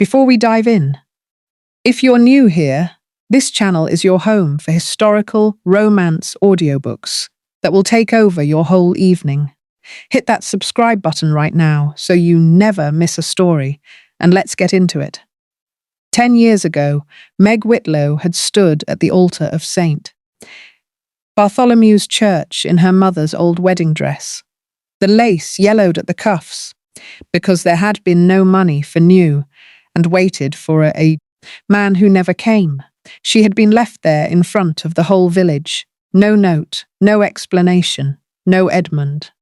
Before we dive in, if you're new here, this channel is your home for historical romance audiobooks that will take over your whole evening. Hit that subscribe button right now so you never miss a story, and let's get into it. 10 years ago, Meg Whitlow had stood at the altar of St. Bartholomew's Church in her mother's old wedding dress. The lace yellowed at the cuffs because there had been no money for new, and waited for a man who never came. She had been left there in front of the whole village. No note, no explanation, no Edmund.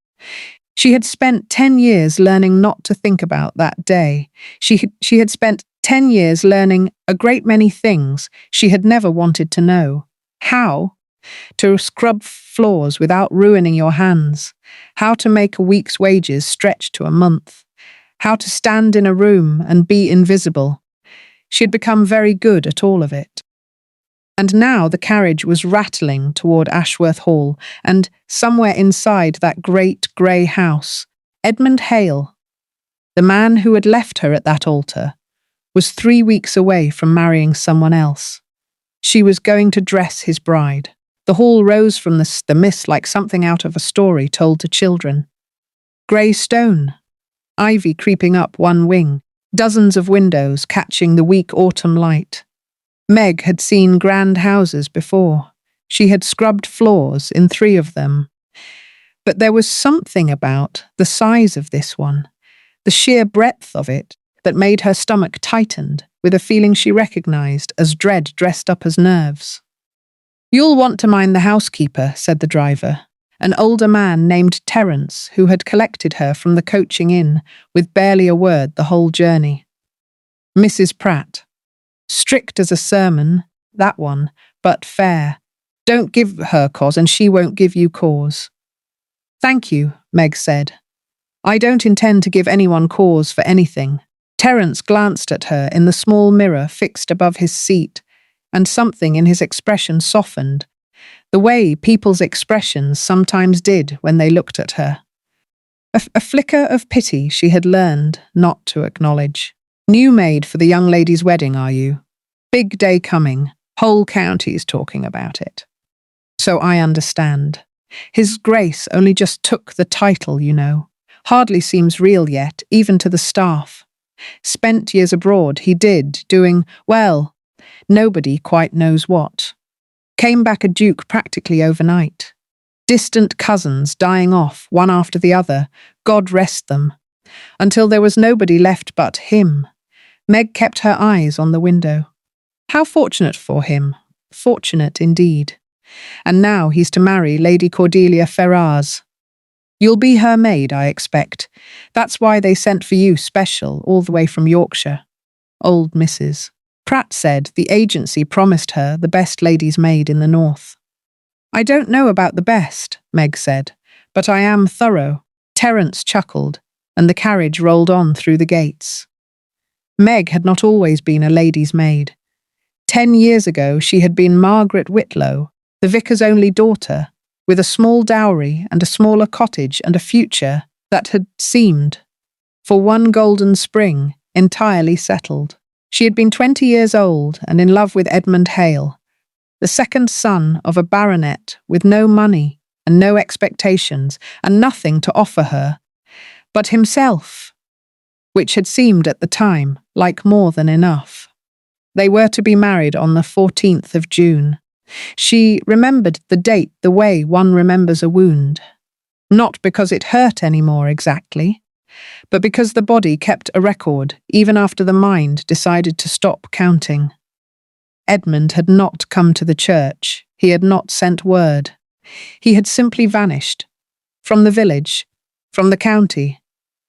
She had spent 10 years learning not to think about that day. She had spent 10 years learning a great many things she had never wanted to know. How to scrub floors without ruining your hands. How to make a week's wages stretch to a month. How to stand in a room and be invisible. She had become very good at all of it. And now the carriage was rattling toward Ashworth Hall, and somewhere inside that great grey house, Edmund Hale, the man who had left her at that altar, was 3 weeks away from marrying someone else. She was going to dress his bride. The hall rose from the mist like something out of a story told to children. Grey stone, ivy creeping up one wing, dozens of windows catching the weak autumn light. Meg had seen grand houses before. She had scrubbed floors in 3 of them. But there was something about the size of this one, the sheer breadth of it, that made her stomach tightened with a feeling she recognized as dread dressed up as nerves. "You'll want to mind the housekeeper," said the driver, an older man named Terence, who had collected her from the coaching inn with barely a word the whole journey. Mrs. Pratt. Strict as a sermon, that one, but fair. Don't give her cause and she won't give you cause. "Thank you," Meg said. "I don't intend to give anyone cause for anything." Terence glanced at her in the small mirror fixed above his seat, and something in his expression softened, the way people's expressions sometimes did when they looked at her. A flicker of pity she had learned not to acknowledge. "New maid for the young lady's wedding, are you? Big day coming. Whole county's talking about it." "So I understand. His Grace only just took the title, you know. Hardly seems real yet, even to the staff. Spent years abroad, he did, doing, well, nobody quite knows what. Came back a duke practically overnight. Distant cousins dying off, one after the other, God rest them, until there was nobody left but him." Meg kept her eyes on the window. How fortunate for him. Fortunate indeed. And now he's to marry Lady Cordelia Ferrars. "You'll be her maid, I expect. That's why they sent for you special, all the way from Yorkshire." Old Mrs. Pratt said the agency promised her the best lady's maid in the north. "I don't know about the best," Meg said, "but I am thorough." Terence chuckled, and the carriage rolled on through the gates. Meg had not always been a lady's maid. 10 years ago she had been Margaret Whitlow, the vicar's only daughter, with a small dowry and a smaller cottage and a future that had seemed, for one golden spring, entirely settled. She had been 20 years old and in love with Edmund Hale, the second son of a baronet with no money and no expectations and nothing to offer her but himself, which had seemed at the time like more than enough. They were to be married on the 14th of June. She remembered the date the way one remembers a wound, not because it hurt any more exactly, but because the body kept a record even after the mind decided to stop counting. Edmund had not come to the church. He had not sent word. He had simply vanished. From the village, from the county,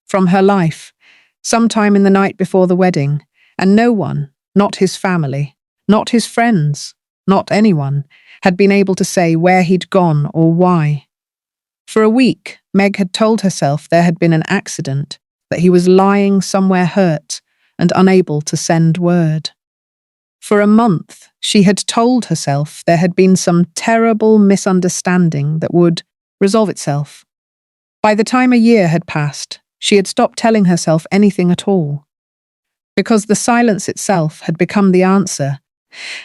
from her life, sometime in the night before the wedding, and no one, not his family, not his friends, not anyone, had been able to say where he'd gone or why. For a week, Meg had told herself there had been an accident, that he was lying somewhere hurt and unable to send word. For a month, she had told herself there had been some terrible misunderstanding that would resolve itself. By the time a year had passed, she had stopped telling herself anything at all. because the silence itself had become the answer,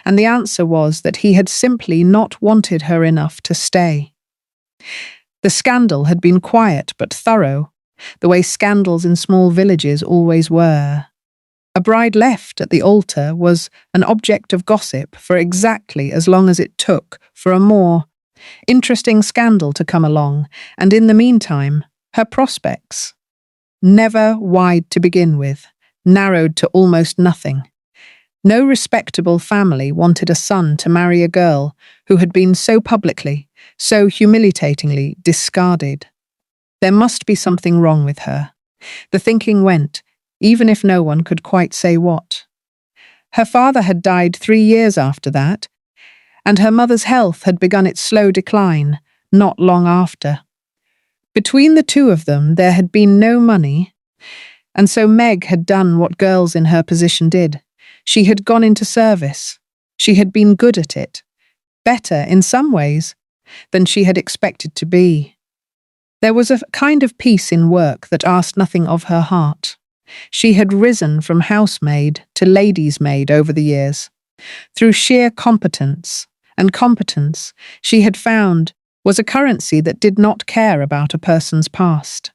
and the answer was that he had simply not wanted her enough to stay. The scandal had been quiet but thorough, the way scandals in small villages always were. A bride left at the altar was an object of gossip for exactly as long as it took for a more interesting scandal to come along, and in the meantime, her prospects, never wide to begin with, narrowed to almost nothing. No respectable family wanted a son to marry a girl who had been so publicly, so humiliatingly discarded. There must be something wrong with her. The thinking went, even if no one could quite say what. Her father had died 3 years after that, and her mother's health had begun its slow decline not long after. Between the two of them there had been no money, and so Meg had done what girls in her position did. She had gone into service. She had been good at it, better in some ways than she had expected to be. There was a kind of peace in work that asked nothing of her heart. She had risen from housemaid to lady's maid over the years, through sheer competence, and competence, she had found, was a currency that did not care about a person's past.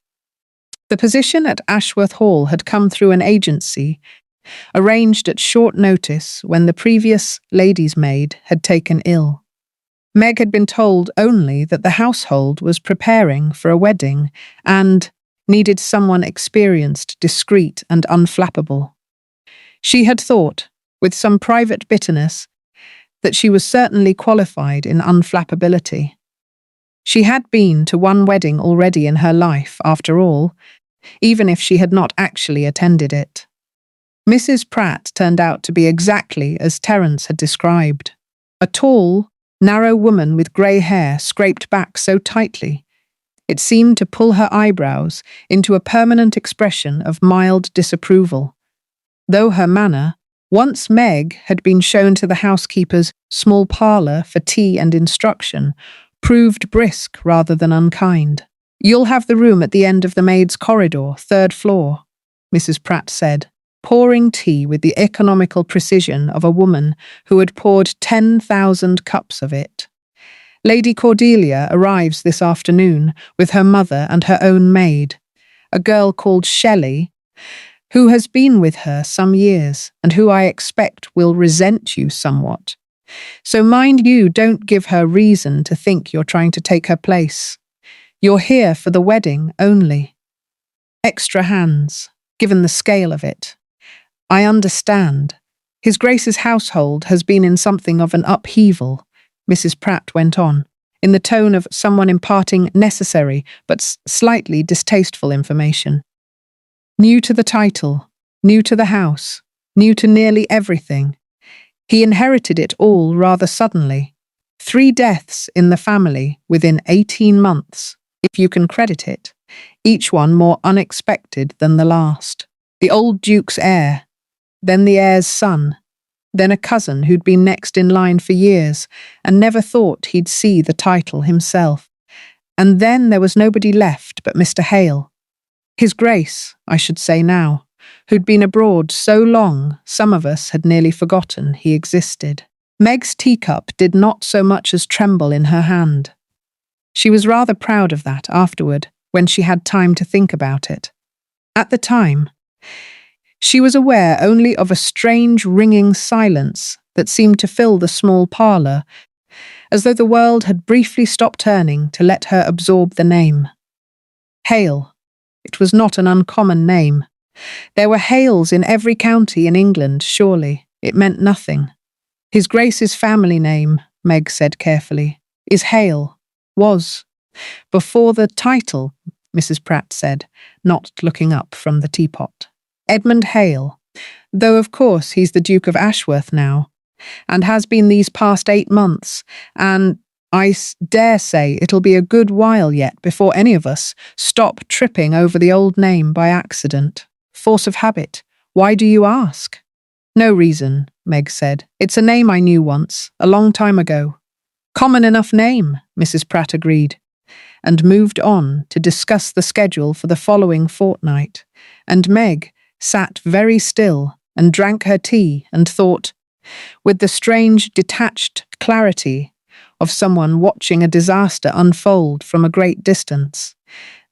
The position at Ashworth Hall had come through an agency, arranged at short notice when the previous lady's maid had taken ill. Meg had been told only that the household was preparing for a wedding and needed someone experienced, discreet, and unflappable. She had thought, with some private bitterness, that she was certainly qualified in unflappability. She had been to one wedding already in her life, after all, even if she had not actually attended it. Mrs. Pratt turned out to be exactly as Terence had described. A tall, narrow woman with grey hair scraped back so tightly, it seemed to pull her eyebrows into a permanent expression of mild disapproval. Though her manner, once Meg had been shown to the housekeeper's small parlour for tea and instruction, proved brisk rather than unkind. "You'll have the room at the end of the maid's corridor, 3rd floor," Mrs. Pratt said, pouring tea with the economical precision of a woman who had poured 10,000 cups of it. "Lady Cordelia arrives this afternoon with her mother and her own maid, a girl called Shelley, who has been with her some years and who I expect will resent you somewhat. So mind you don't give her reason to think you're trying to take her place. You're here for the wedding only. Extra hands, given the scale of it. I understand. His Grace's household has been in something of an upheaval," Mrs. Pratt went on, in the tone of someone imparting necessary but slightly distasteful information. "New to the title, new to the house, new to nearly everything. He inherited it all rather suddenly. 3 deaths in the family within 18 months, if you can credit it, each one more unexpected than the last. The old Duke's heir, then the heir's son, then a cousin who'd been next in line for years and never thought he'd see the title himself. And then there was nobody left but Mr. Hale. His Grace, I should say now, who'd been abroad so long some of us had nearly forgotten he existed." Meg's teacup did not so much as tremble in her hand. She was rather proud of that afterward, when she had time to think about it. At the time, she was aware only of a strange ringing silence that seemed to fill the small parlour, as though the world had briefly stopped turning to let her absorb the name. Hale. It was not an uncommon name. There were Hales in every county in England, surely. It meant nothing. "His Grace's family name," Meg said carefully, "is Hale. Was. Before the title," Mrs. Pratt said, not looking up from the teapot. "Edmund Hale, though of course he's the Duke of Ashworth now, and has been these past 8 months, and I dare say it'll be a good while yet before any of us stop tripping over the old name by accident. Force of habit. Why do you ask?" "No reason," Meg said. "It's a name I knew once, a long time ago." "Common enough name," Mrs. Pratt agreed, and moved on to discuss the schedule for the following fortnight, and Meg sat very still and drank her tea and thought, with the strange, detached clarity of someone watching a disaster unfold from a great distance,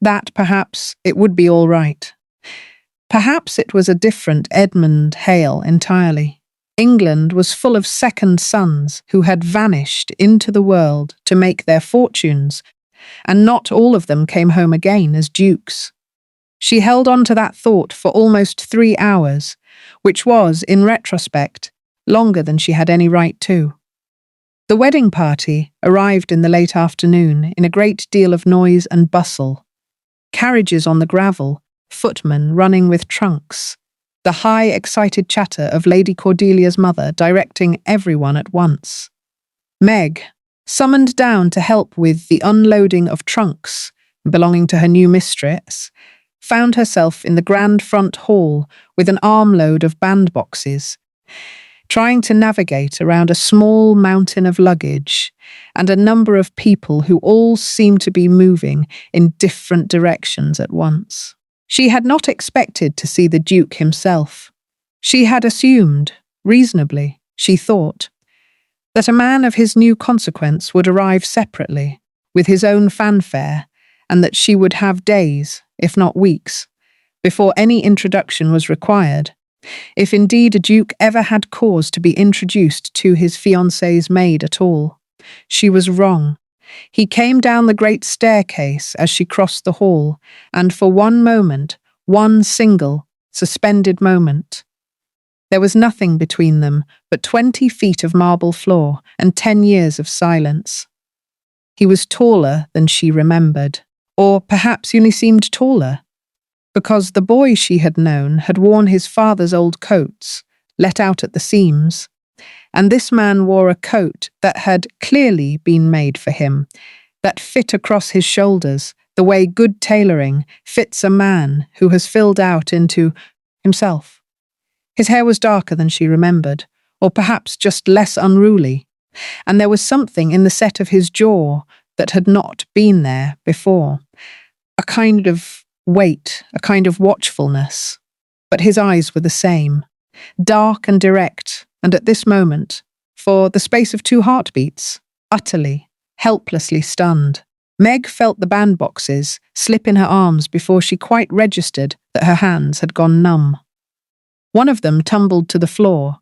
that perhaps it would be all right. Perhaps it was a different Edmund Hale entirely. England was full of second sons who had vanished into the world to make their fortunes, and not all of them came home again as dukes. She held on to that thought for almost 3 hours, which was, in retrospect, longer than she had any right to. The wedding party arrived in the late afternoon in a great deal of noise and bustle. Carriages on the gravel, footmen running with trunks, the high, excited chatter of Lady Cordelia's mother directing everyone at once. Meg, summoned down to help with the unloading of trunks belonging to her new mistress, found herself in the grand front hall with an armload of bandboxes, trying to navigate around a small mountain of luggage and a number of people who all seemed to be moving in different directions at once. She had not expected to see the Duke himself. She had assumed, reasonably, she thought, that a man of his new consequence would arrive separately, with his own fanfare, and that she would have days, if not weeks, before any introduction was required, if indeed a duke ever had cause to be introduced to his fiancée's maid at all. She was wrong. He came down the great staircase as she crossed the hall, and for one moment, one single, suspended moment, there was nothing between them but 20 feet of marble floor and 10 years of silence. He was taller than she remembered, or perhaps he only seemed taller, because the boy she had known had worn his father's old coats, let out at the seams, and this man wore a coat that had clearly been made for him, that fit across his shoulders the way good tailoring fits a man who has filled out into himself. His hair was darker than she remembered, or perhaps just less unruly, and there was something in the set of his jaw that had not been there before, a kind of weight, a kind of watchfulness. But his eyes were the same, dark and direct, and at this moment, for the space of 2 heartbeats, utterly, helplessly stunned. Meg felt the bandboxes slip in her arms before she quite registered that her hands had gone numb. One of them tumbled to the floor,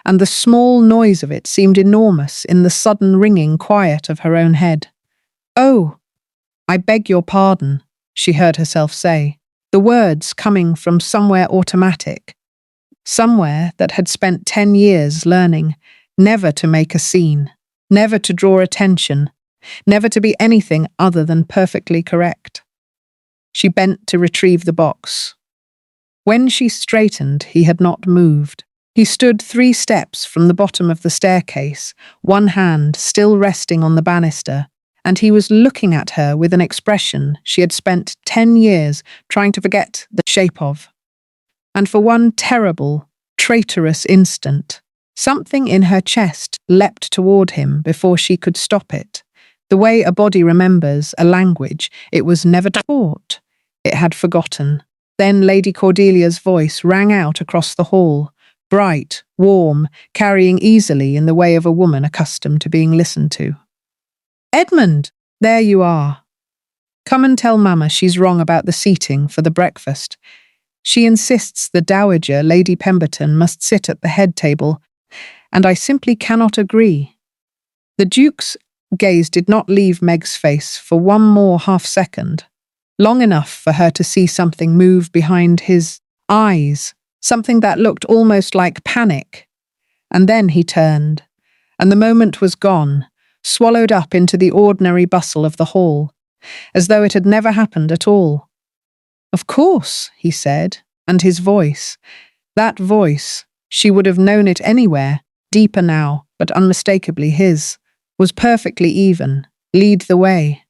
and the small noise of it seemed enormous in the sudden ringing quiet of her own head. "Oh, I beg your pardon," she heard herself say, the words coming from somewhere automatic, somewhere that had spent 10 years learning never to make a scene, never to draw attention, never to be anything other than perfectly correct. She bent to retrieve the box. When she straightened, he had not moved. He stood 3 steps from the bottom of the staircase, one hand still resting on the banister, and he was looking at her with an expression she had spent 10 years trying to forget the shape of. And for one terrible, traitorous instant, something in her chest leapt toward him before she could stop it. The way a body remembers a language it was never taught, it had forgotten. Then Lady Cordelia's voice rang out across the hall, bright, warm, carrying easily in the way of a woman accustomed to being listened to. "Edmund, there you are. Come and tell Mamma she's wrong about the seating for the breakfast. She insists the Dowager Lady Pemberton must sit at the head table, and I simply cannot agree." The Duke's gaze did not leave Meg's face for one more half-second, long enough for her to see something move behind his eyes, something that looked almost like panic. And then he turned, and the moment was gone, swallowed up into the ordinary bustle of the hall, as though it had never happened at all. "Of course," he said, and his voice, that voice, she would have known it anywhere, deeper now, but unmistakably his, was perfectly even. "Lead the way."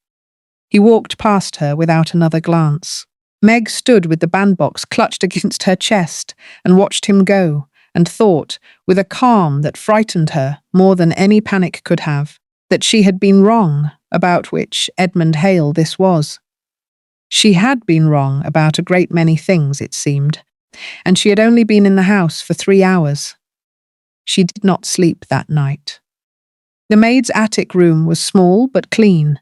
He walked past her without another glance. Meg stood with the bandbox clutched against her chest and watched him go, and thought, with a calm that frightened her more than any panic could have, that she had been wrong about which Edmund Hale this was. She had been wrong about a great many things, it seemed, and she had only been in the house for 3 hours. She did not sleep that night. The maid's attic room was small but clean,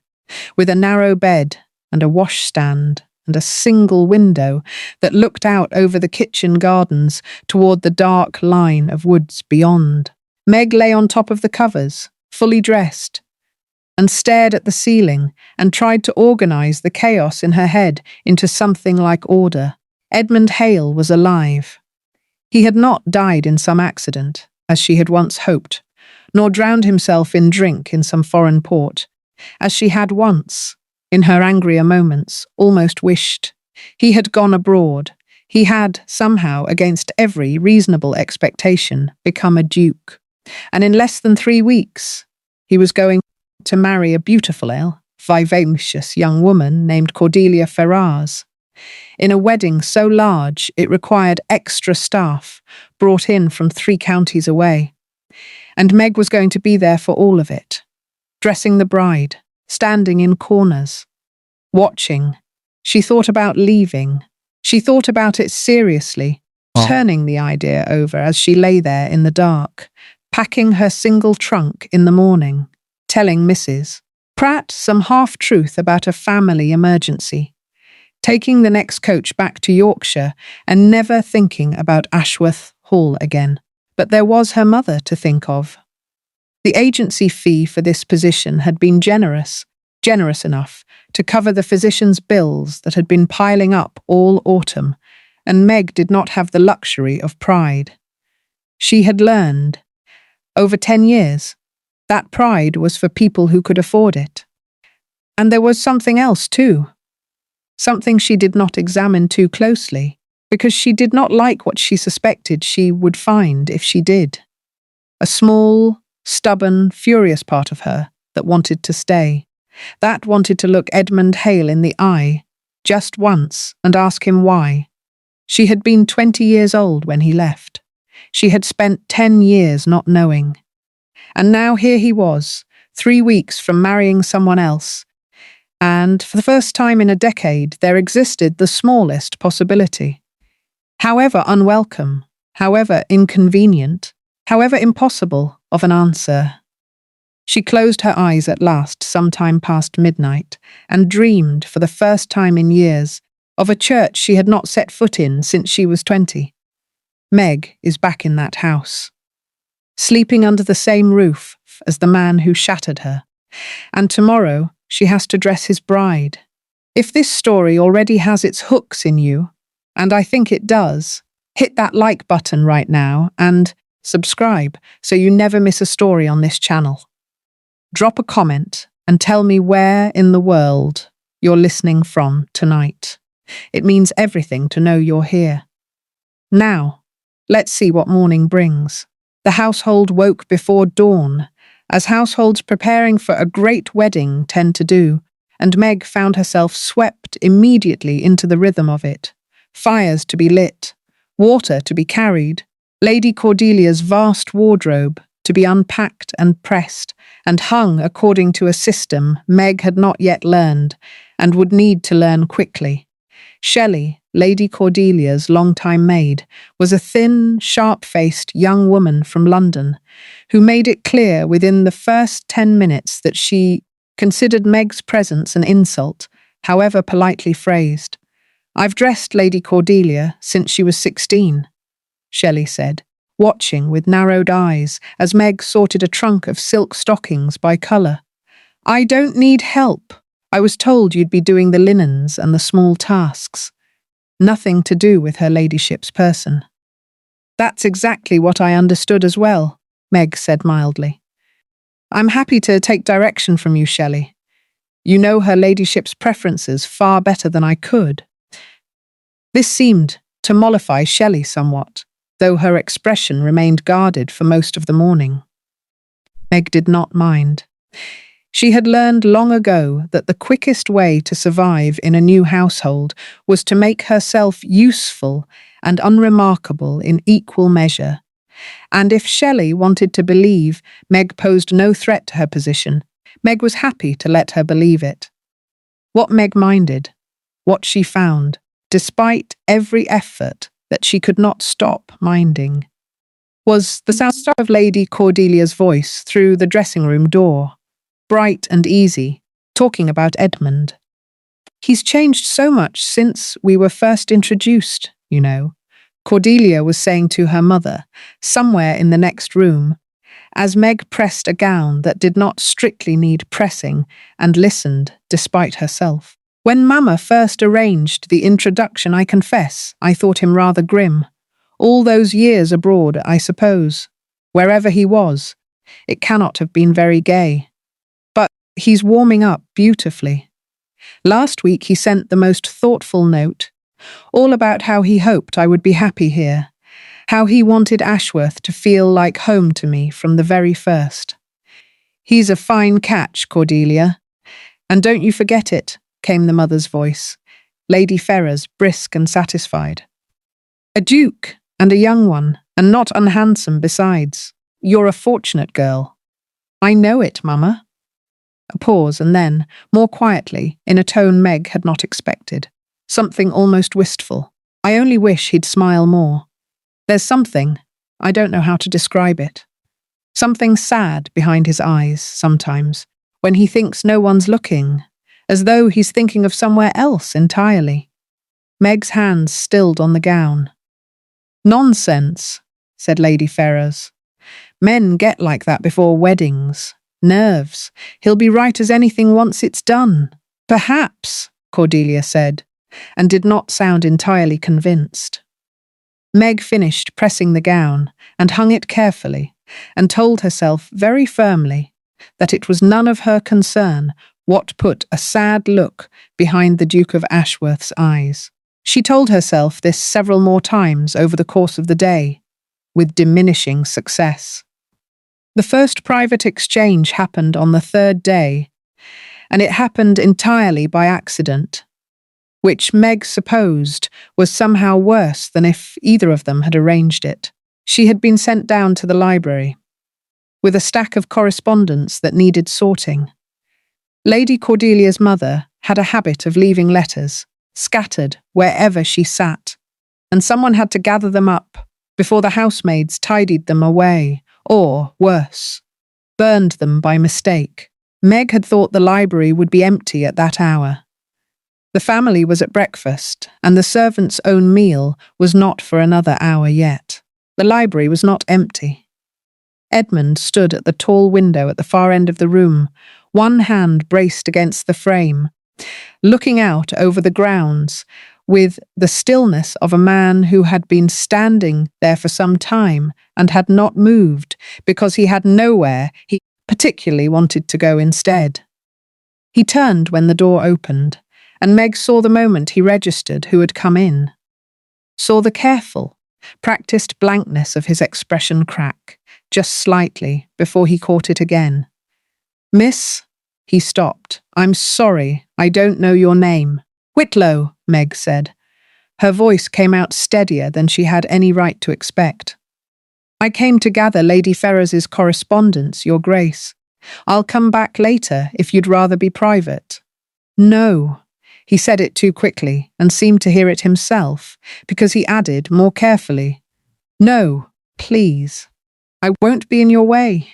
with a narrow bed and a washstand and a single window that looked out over the kitchen gardens toward the dark line of woods beyond. Meg lay on top of the covers, fully dressed, and stared at the ceiling and tried to organize the chaos in her head into something like order. Edmund Hale was alive. He had not died in some accident, as she had once hoped, nor drowned himself in drink in some foreign port, as she had once, in her angrier moments, almost wished. He had gone abroad. He had, somehow, against every reasonable expectation, become a duke. And in less than 3 weeks, he was going to marry a beautiful, vivacious young woman named Cordelia Ferrars, in a wedding so large it required extra staff brought in from 3 counties away. And Meg was going to be there for all of it, dressing the bride, standing in corners, watching. She thought about leaving. She thought about it seriously, turning the idea over as she lay there in the dark, packing her single trunk in the morning, telling Mrs. Pratt some half-truth about a family emergency, taking the next coach back to Yorkshire and never thinking about Ashworth Hall again. But there was her mother to think of. The agency fee for this position had been generous enough to cover the physician's bills that had been piling up all autumn, and Meg did not have the luxury of pride. She had learned, over 10 years, that pride was for people who could afford it. And there was something else too. Something she did not examine too closely, because she did not like what she suspected she would find if she did. A small, stubborn, furious part of her that wanted to stay, that wanted to look Edmund Hale in the eye, just once, and ask him why. She had been 20 years old when he left. She had spent 10 years not knowing. And now here he was, 3 weeks from marrying someone else, and for the first time in a decade there existed the smallest possibility. However unwelcome, however inconvenient, however impossible of an answer. She closed her eyes at last sometime past midnight and dreamed for the first time in years of a church she had not set foot in since she was 20. Meg is back in that house, sleeping under the same roof as the man who shattered her, and tomorrow she has to dress his bride. If this story already has its hooks in you, and I think it does, hit that like button right now and subscribe so you never miss a story on this channel. Drop a comment and tell me where in the world you're listening from tonight. It means everything to know you're here. Now, let's see what morning brings. The household woke before dawn, as households preparing for a great wedding tend to do, and Meg found herself swept immediately into the rhythm of it. Fires to be lit, water to be carried, Lady Cordelia's vast wardrobe to be unpacked and pressed and hung according to a system Meg had not yet learned and would need to learn quickly. Shelley, Lady Cordelia's longtime maid, was a thin, sharp-faced young woman from London who made it clear within the first 10 minutes that she considered Meg's presence an insult, however politely phrased. "I've dressed Lady Cordelia since she was 16, Shelley said, watching with narrowed eyes as Meg sorted a trunk of silk stockings by colour. "I don't need help. I was told you'd be doing the linens and the small tasks. Nothing to do with her ladyship's person." "That's exactly what I understood as well," Meg said mildly. "I'm happy to take direction from you, Shelley. You know her ladyship's preferences far better than I could." This seemed to mollify Shelley somewhat, though her expression remained guarded for most of the morning. Meg did not mind. She had learned long ago that the quickest way to survive in a new household was to make herself useful and unremarkable in equal measure. And if Shelley wanted to believe Meg posed no threat to her position, Meg was happy to let her believe it. What Meg minded, what she found, despite every effort, that she could not stop minding was the sound of Lady Cordelia's voice through the dressing room door, bright and easy, talking about Edmund. "He's changed so much since we were first introduced, you know," Cordelia was saying to her mother, somewhere in the next room, as Meg pressed a gown that did not strictly need pressing and listened despite herself. "When Mamma first arranged the introduction, I confess, I thought him rather grim. All those years abroad, I suppose. Wherever he was, it cannot have been very gay. But he's warming up beautifully. Last week he sent the most thoughtful note, all about how he hoped I would be happy here, how he wanted Ashworth to feel like home to me from the very first. He's a fine catch, Cordelia. And don't you forget it," came the mother's voice, Lady Ferrers, brisk and satisfied. "A duke, and a young one, and not unhandsome besides. You're a fortunate girl." "I know it, Mamma." A pause, and then, more quietly, in a tone Meg had not expected, something almost wistful. "I only wish he'd smile more. There's something, I don't know how to describe it. Something sad behind his eyes, sometimes, when he thinks no one's looking, as though he's thinking of somewhere else entirely." Meg's hands stilled on the gown. "Nonsense," said Lady Ferrers. "Men get like that before weddings. Nerves. He'll be right as anything once it's done." "Perhaps," Cordelia said, and did not sound entirely convinced. Meg finished pressing the gown and hung it carefully, and told herself very firmly that it was none of her concern what put a sad look behind the Duke of Ashworth's eyes. She told herself this several more times over the course of the day, with diminishing success. The first private exchange happened on the third day, and it happened entirely by accident, which Meg supposed was somehow worse than if either of them had arranged it. She had been sent down to the library, with a stack of correspondence that needed sorting. Lady Cordelia's mother had a habit of leaving letters, scattered wherever she sat, and someone had to gather them up before the housemaids tidied them away, or, worse, burned them by mistake. Meg had thought the library would be empty at that hour. The family was at breakfast, and the servants' own meal was not for another hour yet. The library was not empty. Edmund stood at the tall window at the far end of the room, one hand braced against the frame, looking out over the grounds with the stillness of a man who had been standing there for some time and had not moved because he had nowhere he particularly wanted to go instead. He turned when the door opened, and Meg saw the moment he registered who had come in. Saw the careful, practiced blankness of his expression crack, just slightly, before he caught it again. "Miss," he stopped. "I'm sorry, I don't know your name." "Whitlow," Meg said. Her voice came out steadier than she had any right to expect. "I came to gather Lady Ferrers's correspondence, Your Grace. I'll come back later if you'd rather be private." "No." He said it too quickly and seemed to hear it himself, because he added more carefully, "No, please. I won't be in your way."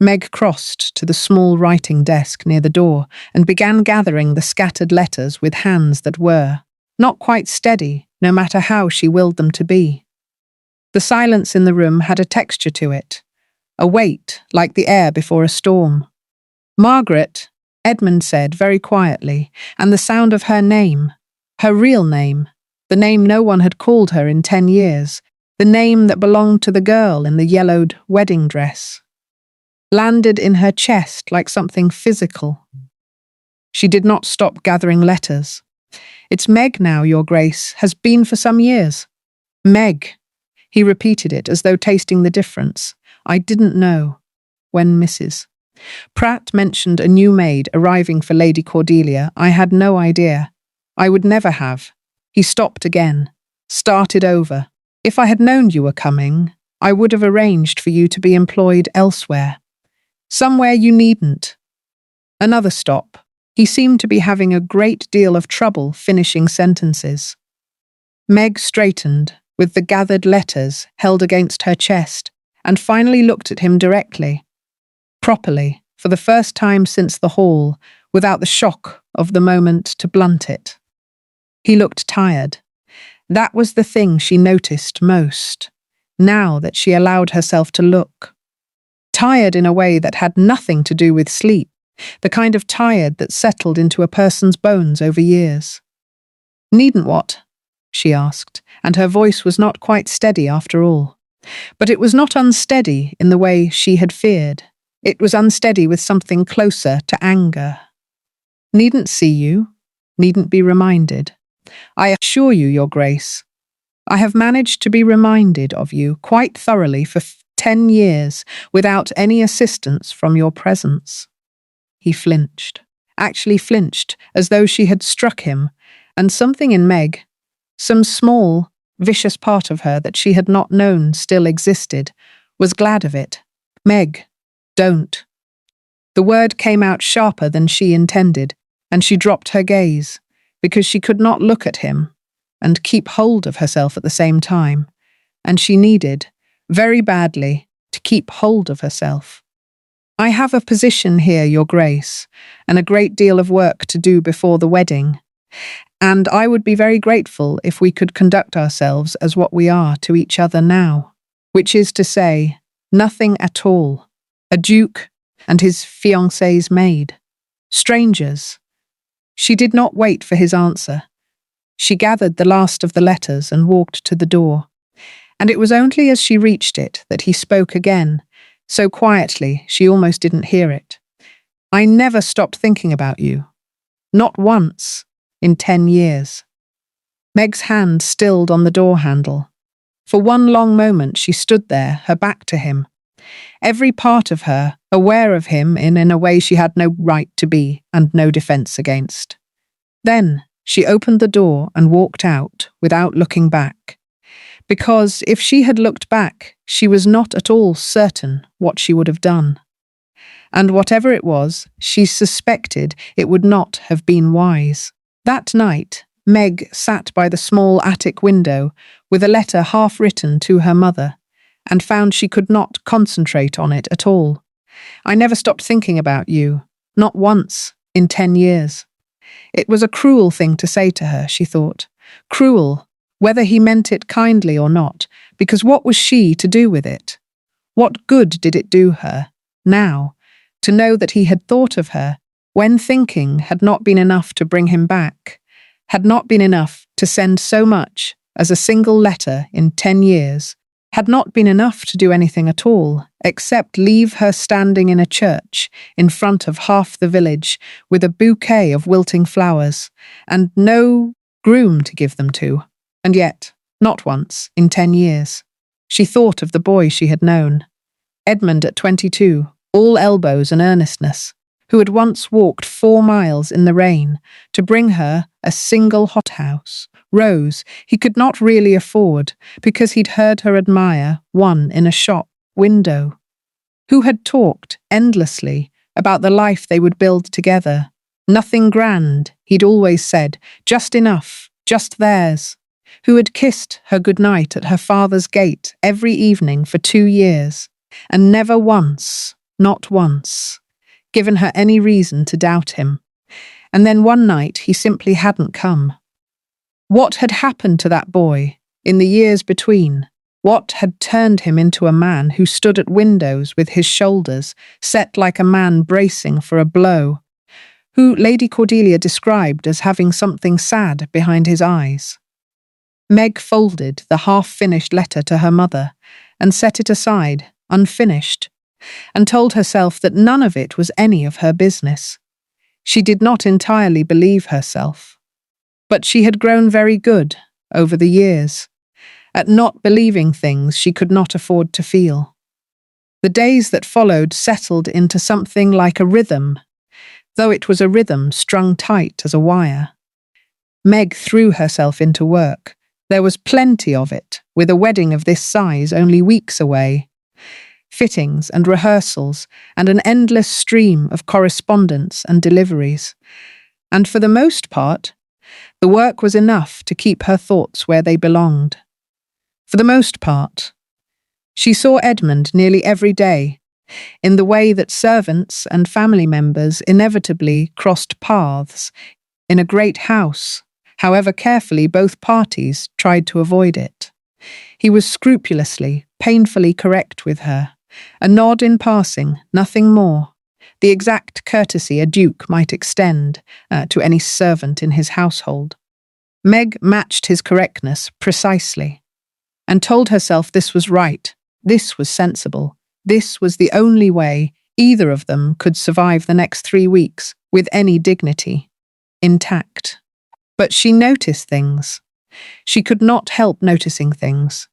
Meg crossed to the small writing desk near the door and began gathering the scattered letters with hands that were not quite steady, no matter how she willed them to be. The silence in the room had a texture to it, a weight like the air before a storm. "Margaret," Edmund said very quietly, and the sound of her name, her real name, the name no one had called her in 10 years, the name that belonged to the girl in the yellowed wedding dress, landed in her chest like something physical. She did not stop gathering letters. "It's Meg now, Your Grace, has been for some years." "Meg." He repeated it as though tasting the difference. "I didn't know." When Mrs. Pratt mentioned a new maid arriving for Lady Cordelia, I had no idea. I would never have. He stopped again, started over. "If I had known you were coming, I would have arranged for you to be employed elsewhere. Somewhere you needn't." Another stop. He seemed to be having a great deal of trouble finishing sentences. Meg straightened, with the gathered letters held against her chest, and finally looked at him directly, properly, for the first time since the hall, without the shock of the moment to blunt it. He looked tired. That was the thing she noticed most, now that she allowed herself to look. Tired in a way that had nothing to do with sleep, the kind of tired that settled into a person's bones over years. "Needn't what?" she asked, and her voice was not quite steady after all. But it was not unsteady in the way she had feared. It was unsteady with something closer to anger. "Needn't see you, needn't be reminded. I assure you, Your Grace, I have managed to be reminded of you quite thoroughly for 10 years without any assistance from your presence." He flinched, actually flinched, as though she had struck him, and something in Meg, some small, vicious part of her that she had not known still existed, was glad of it. "Meg, don't." The word came out sharper than she intended, and she dropped her gaze, because she could not look at him and keep hold of herself at the same time, and she needed, very badly, to keep hold of herself. "I have a position here, Your Grace, and a great deal of work to do before the wedding, and I would be very grateful if we could conduct ourselves as what we are to each other now, which is to say, nothing at all. A duke and his fiancée's maid. Strangers." She did not wait for his answer. She gathered the last of the letters and walked to the door. And it was only as she reached it that he spoke again, so quietly she almost didn't hear it. "I never stopped thinking about you. Not once, in 10 years. Meg's hand stilled on the door handle. For one long moment she stood there, her back to him. Every part of her aware of him in a way she had no right to be and no defence against. Then she opened the door and walked out without looking back. Because if she had looked back, she was not at all certain what she would have done. And whatever it was, she suspected it would not have been wise. That night, Meg sat by the small attic window with a letter half written to her mother, and found she could not concentrate on it at all. "I never stopped thinking about you, not once, in 10 years. It was a cruel thing to say to her, she thought. Cruel, whether he meant it kindly or not, because what was she to do with it? What good did it do her, now, to know that he had thought of her, when thinking had not been enough to bring him back, had not been enough to send so much as a single letter in 10 years, had not been enough to do anything at all, except leave her standing in a church in front of half the village with a bouquet of wilting flowers, and no groom to give them to, and yet, not once, in 10 years. She thought of the boy she had known, Edmund at 22, all elbows and earnestness, who had once walked 4 miles in the rain to bring her a single hothouse, rose he could not really afford because he'd heard her admire one in a shop window, who had talked endlessly about the life they would build together. Nothing grand, he'd always said, just enough, just theirs, who had kissed her goodnight at her father's gate every evening for 2 years, and never once, not once, given her any reason to doubt him. And then one night he simply hadn't come. What had happened to that boy in the years between? What had turned him into a man who stood at windows with his shoulders set like a man bracing for a blow, who Lady Cordelia described as having something sad behind his eyes? Meg folded the half-finished letter to her mother and set it aside, unfinished, and told herself that none of it was any of her business. She did not entirely believe herself. But she had grown very good, over the years, at not believing things she could not afford to feel. The days that followed settled into something like a rhythm, though it was a rhythm strung tight as a wire. Meg threw herself into work. There was plenty of it, with a wedding of this size only weeks away. Fittings and rehearsals, and an endless stream of correspondence and deliveries. And for the most part, The work was enough to keep her thoughts where they belonged. For the most part, she saw Edmund nearly every day, in the way that servants and family members inevitably crossed paths in a great house, however carefully both parties tried to avoid it. He was scrupulously, painfully correct with her, a nod in passing, nothing more, the exact courtesy a duke might extend to any servant in his household. Meg matched his correctness precisely, and told herself this was right, this was sensible, this was the only way either of them could survive the next 3 weeks with any dignity, intact. But she noticed things. She could not help noticing things.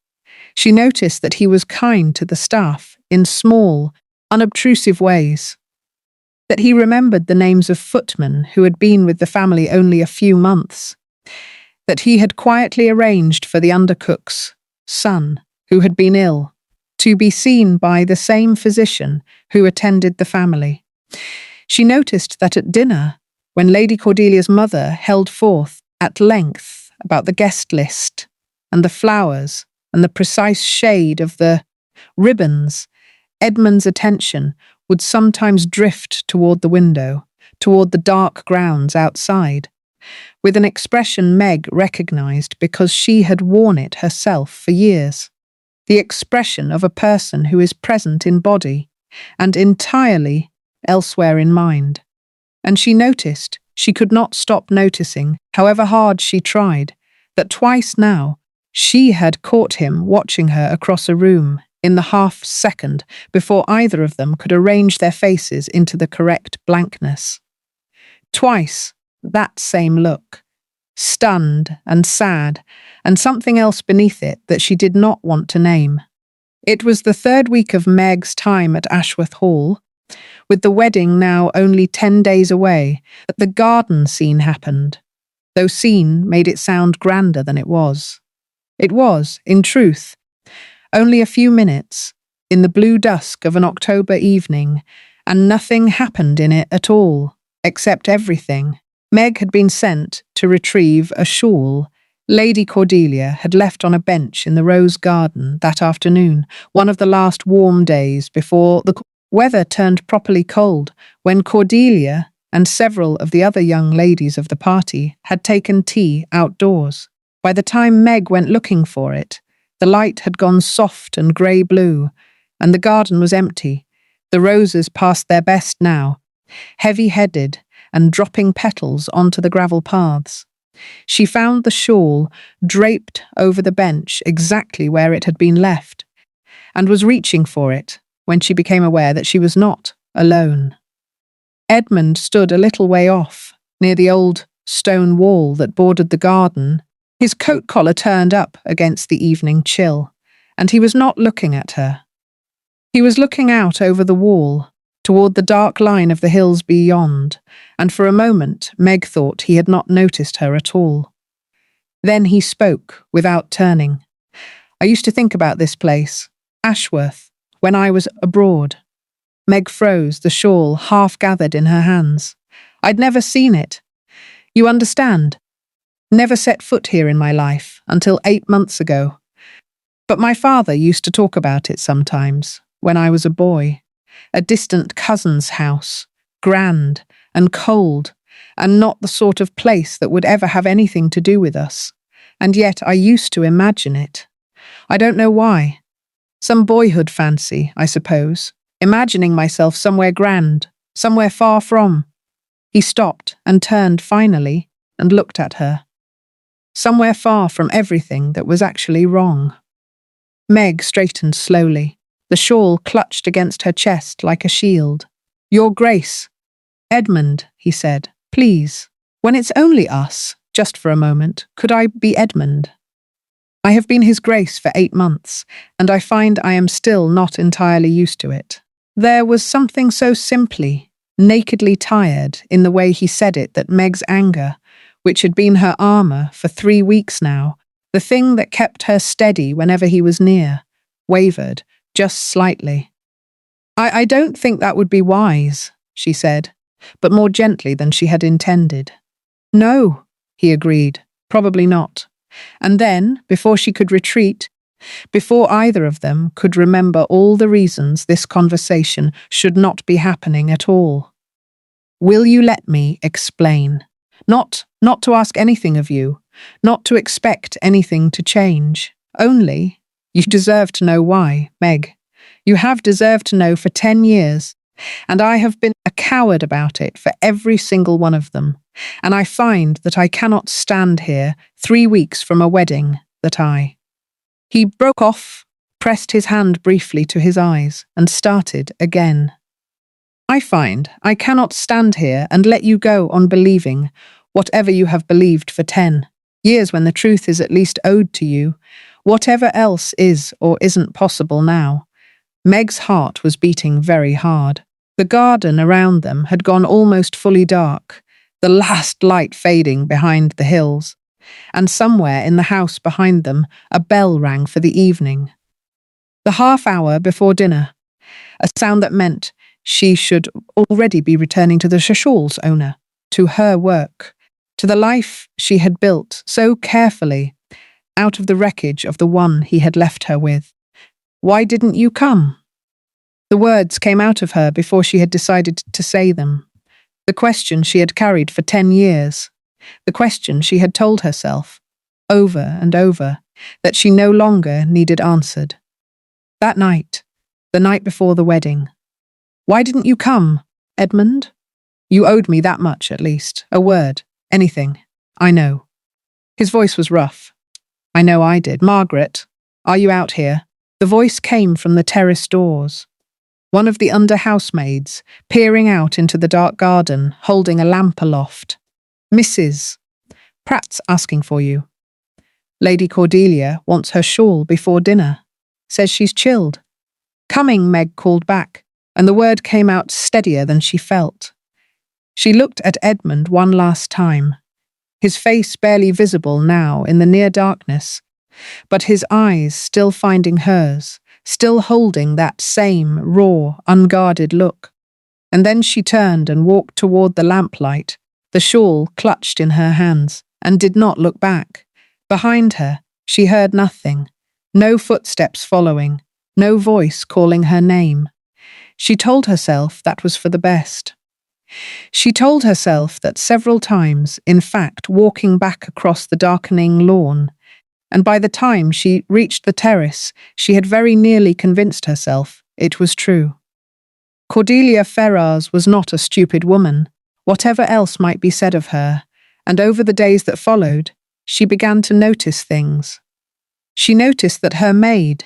She noticed that he was kind to the staff in small, unobtrusive ways, that he remembered the names of footmen who had been with the family only a few months, that he had quietly arranged for the undercook's son, who had been ill, to be seen by the same physician who attended the family. She noticed that at dinner, when Lady Cordelia's mother held forth at length about the guest list and the flowers and the precise shade of the ribbons, Edmund's attention would sometimes drift toward the window, toward the dark grounds outside, with an expression Meg recognized because she had worn it herself for years. The expression of a person who is present in body and entirely elsewhere in mind. And she noticed, she could not stop noticing, however hard she tried, that twice now she had caught him watching her across a room in the half-second before either of them could arrange their faces into the correct blankness. Twice, that same look, stunned and sad, and something else beneath it that she did not want to name. It was the 3rd week of Meg's time at Ashworth Hall, with the wedding now only 10 days away, that the garden scene happened, though scene made it sound grander than it was. It was, in truth, only a few minutes, in the blue dusk of an October evening, and nothing happened in it at all, except everything. Meg had been sent to retrieve a shawl Lady Cordelia had left on a bench in the rose garden that afternoon, one of the last warm days before the weather turned properly cold, when Cordelia and several of the other young ladies of the party had taken tea outdoors. By the time Meg went looking for it, the light had gone soft and grey-blue, and the garden was empty, the roses past their best now, heavy-headed and dropping petals onto the gravel paths. She found the shawl draped over the bench exactly where it had been left, and was reaching for it when she became aware that she was not alone. Edmund stood a little way off, near the old stone wall that bordered the garden, his coat collar turned up against the evening chill, and he was not looking at her. He was looking out over the wall, toward the dark line of the hills beyond, and for a moment Meg thought he had not noticed her at all. Then he spoke, without turning. "I used to think about this place, Ashworth, when I was abroad." Meg froze, the shawl half gathered in her hands. "I'd never seen it. You understand? Never set foot here in my life, until 8 months ago. But my father used to talk about it sometimes, when I was a boy. A distant cousin's house, grand and cold, and not the sort of place that would ever have anything to do with us. And yet I used to imagine it. I don't know why. Some boyhood fancy, I suppose, imagining myself somewhere grand, somewhere far from." He stopped and turned finally and looked at her. Somewhere far from everything that was actually wrong. Meg straightened slowly. The shawl clutched against her chest like a shield. "Your Grace." "Edmund," he said, "please. When it's only us, just for a moment, could I be Edmund? I have been His Grace for 8 months, and I find I am still not entirely used to it." There was something so simply, nakedly tired in the way he said it that Meg's anger, which had been her armour for 3 weeks now, the thing that kept her steady whenever he was near, wavered, just slightly. I don't think that would be wise," she said, but more gently than she had intended. "No, he agreed. Probably not. And then, before she could retreat, before either of them could remember all the reasons this conversation should not be happening at all. Will you let me explain? Not to ask anything of you, not to expect anything to change. Only, you deserve to know why, Meg. You have deserved to know for 10 years, and I have been a coward about it for every single one of them. And I find that I cannot stand here 3 weeks from a wedding that I... He broke off, pressed his hand briefly to his eyes, and started again. I find I cannot stand here and let you go on believing whatever you have believed for 10 years when the truth is at least owed to you, whatever else is or isn't possible now. Meg's heart was beating very hard. The garden around them had gone almost fully dark, the last light fading behind the hills, and somewhere in the house behind them a bell rang for the evening. The half hour before dinner, a sound that meant she should already be returning to the shawl's owner, to her work, to the life she had built so carefully out of the wreckage of the one he had left her with. Why didn't you come? The words came out of her before she had decided to say them. The question she had carried for 10 years. The question she had told herself, over and over, that she no longer needed answered. That night, the night before the wedding. Why didn't you come, Edmund? You owed me that much, at least. A word. Anything. I know. His voice was rough. I know I did. Margaret, are you out here? The voice came from the terrace doors. One of the under-housemaids, peering out into the dark garden, holding a lamp aloft. Mrs. Pratt's asking for you. Lady Cordelia wants her shawl before dinner. Says she's chilled. Coming, Meg called back, and the word came out steadier than she felt. She looked at Edmund one last time, his face barely visible now in the near darkness, but his eyes still finding hers, still holding that same raw, unguarded look. And then she turned and walked toward the lamplight, the shawl clutched in her hands, and did not look back. Behind her, she heard nothing, no footsteps following, no voice calling her name. She told herself that was for the best. She told herself that several times, in fact, walking back across the darkening lawn, and by the time she reached the terrace, she had very nearly convinced herself it was true. Cordelia Ferrars was not a stupid woman, whatever else might be said of her, and over the days that followed, she began to notice things. She noticed that her maid,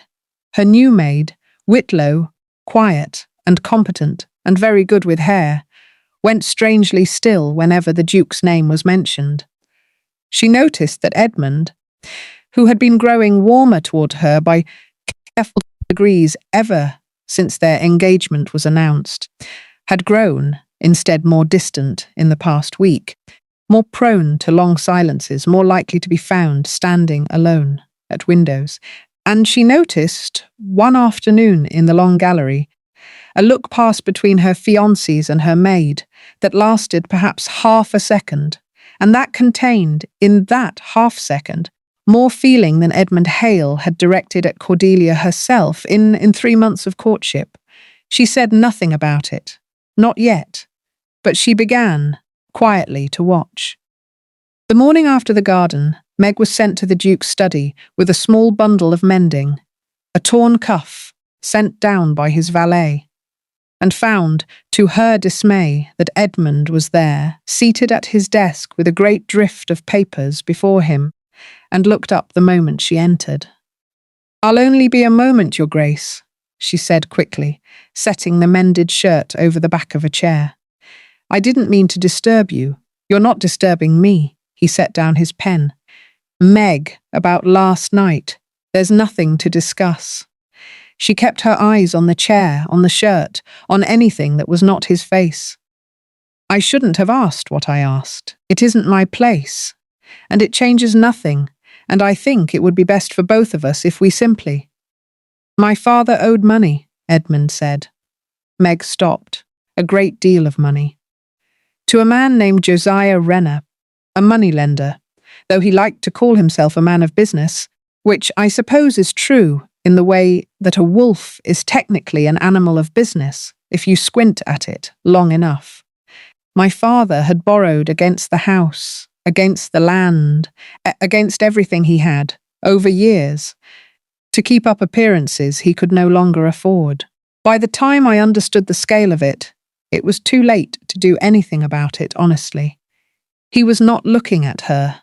her new maid, Whitlow, quiet and competent and very good with hair, went strangely still whenever the Duke's name was mentioned. She noticed that Edmund, who had been growing warmer toward her by careful degrees ever since their engagement was announced, had grown, instead more distant in the past week, more prone to long silences, more likely to be found standing alone at windows. And she noticed, one afternoon in the long gallery, a look passed between her fiancés and her maid that lasted perhaps half a second, and that contained, in that half-second, more feeling than Edmund Hale had directed at Cordelia herself in 3 months of courtship. She said nothing about it, not yet, but she began, quietly, to watch. The morning after the garden, Meg was sent to the Duke's study with a small bundle of mending, a torn cuff, sent down by his valet, and found, to her dismay, that Edmund was there, seated at his desk with a great drift of papers before him, and looked up the moment she entered. "I'll only be a moment, Your Grace," she said quickly, setting the mended shirt over the back of a chair. "I didn't mean to disturb you. You're not disturbing me." He set down his pen. "Meg, about last night. There's nothing to discuss." She kept her eyes on the chair, on the shirt, on anything that was not his face. "I shouldn't have asked what I asked. It isn't my place. And it changes nothing, and I think it would be best for both of us if we simply—" "My father owed money," Edmund said. Meg stopped. "A great deal of money. To a man named Josiah Renner, a moneylender, though he liked to call himself a man of business, which I suppose is true in the way that a wolf is technically an animal of business if you squint at it long enough. My father had borrowed against the house, against the land, against everything he had, over years, to keep up appearances he could no longer afford. By the time I understood the scale of it, it was too late to do anything about it, honestly. He was not looking at her.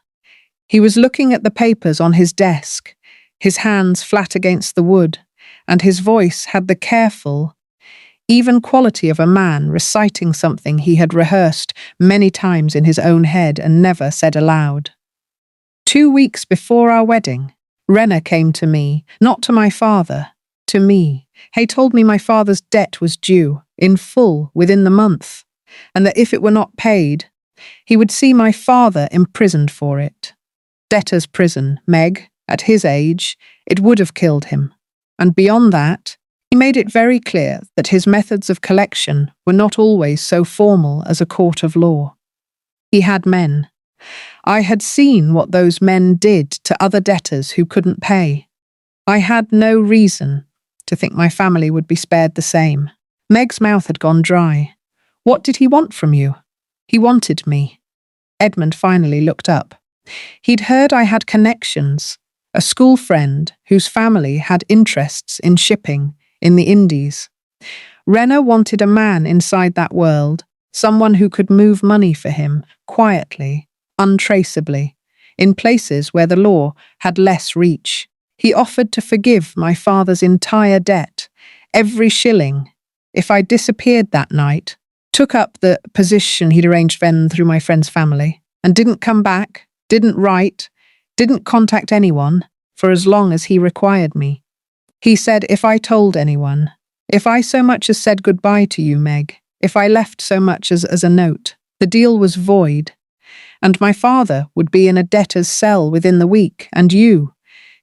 He was looking at the papers on his desk, his hands flat against the wood, and his voice had the careful, even quality of a man reciting something he had rehearsed many times in his own head and never said aloud. 2 weeks before our wedding, Renner came to me, not to my father, to me. He told me my father's debt was due, in full, within the month, and that if it were not paid, he would see my father imprisoned for it. Debtor's prison, Meg, at his age, it would have killed him. And beyond that, he made it very clear that his methods of collection were not always so formal as a court of law. He had men. I had seen what those men did to other debtors who couldn't pay. I had no reason to think my family would be spared the same. Meg's mouth had gone dry. What did he want from you? He wanted me. Edmund finally looked up. He'd heard I had connections, a school friend whose family had interests in shipping in the Indies. Renner wanted a man inside that world, someone who could move money for him, quietly, untraceably, in places where the law had less reach. He offered to forgive my father's entire debt, every shilling, if I disappeared that night, took up the position he'd arranged then through my friend's family, and didn't come back, didn't write, didn't contact anyone for as long as he required me. He said if I told anyone, if I so much as said goodbye to you, Meg, if I left so much as a note, the deal was void, and my father would be in a debtor's cell within the week, and you,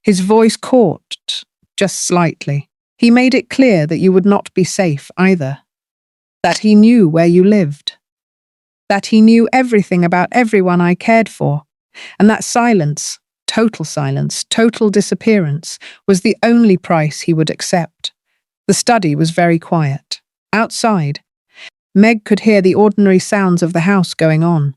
his voice caught just slightly. He made it clear that you would not be safe either, that he knew where you lived, that he knew everything about everyone I cared for, and that silence, total disappearance, was the only price he would accept. The study was very quiet. Outside, Meg could hear the ordinary sounds of the house going on.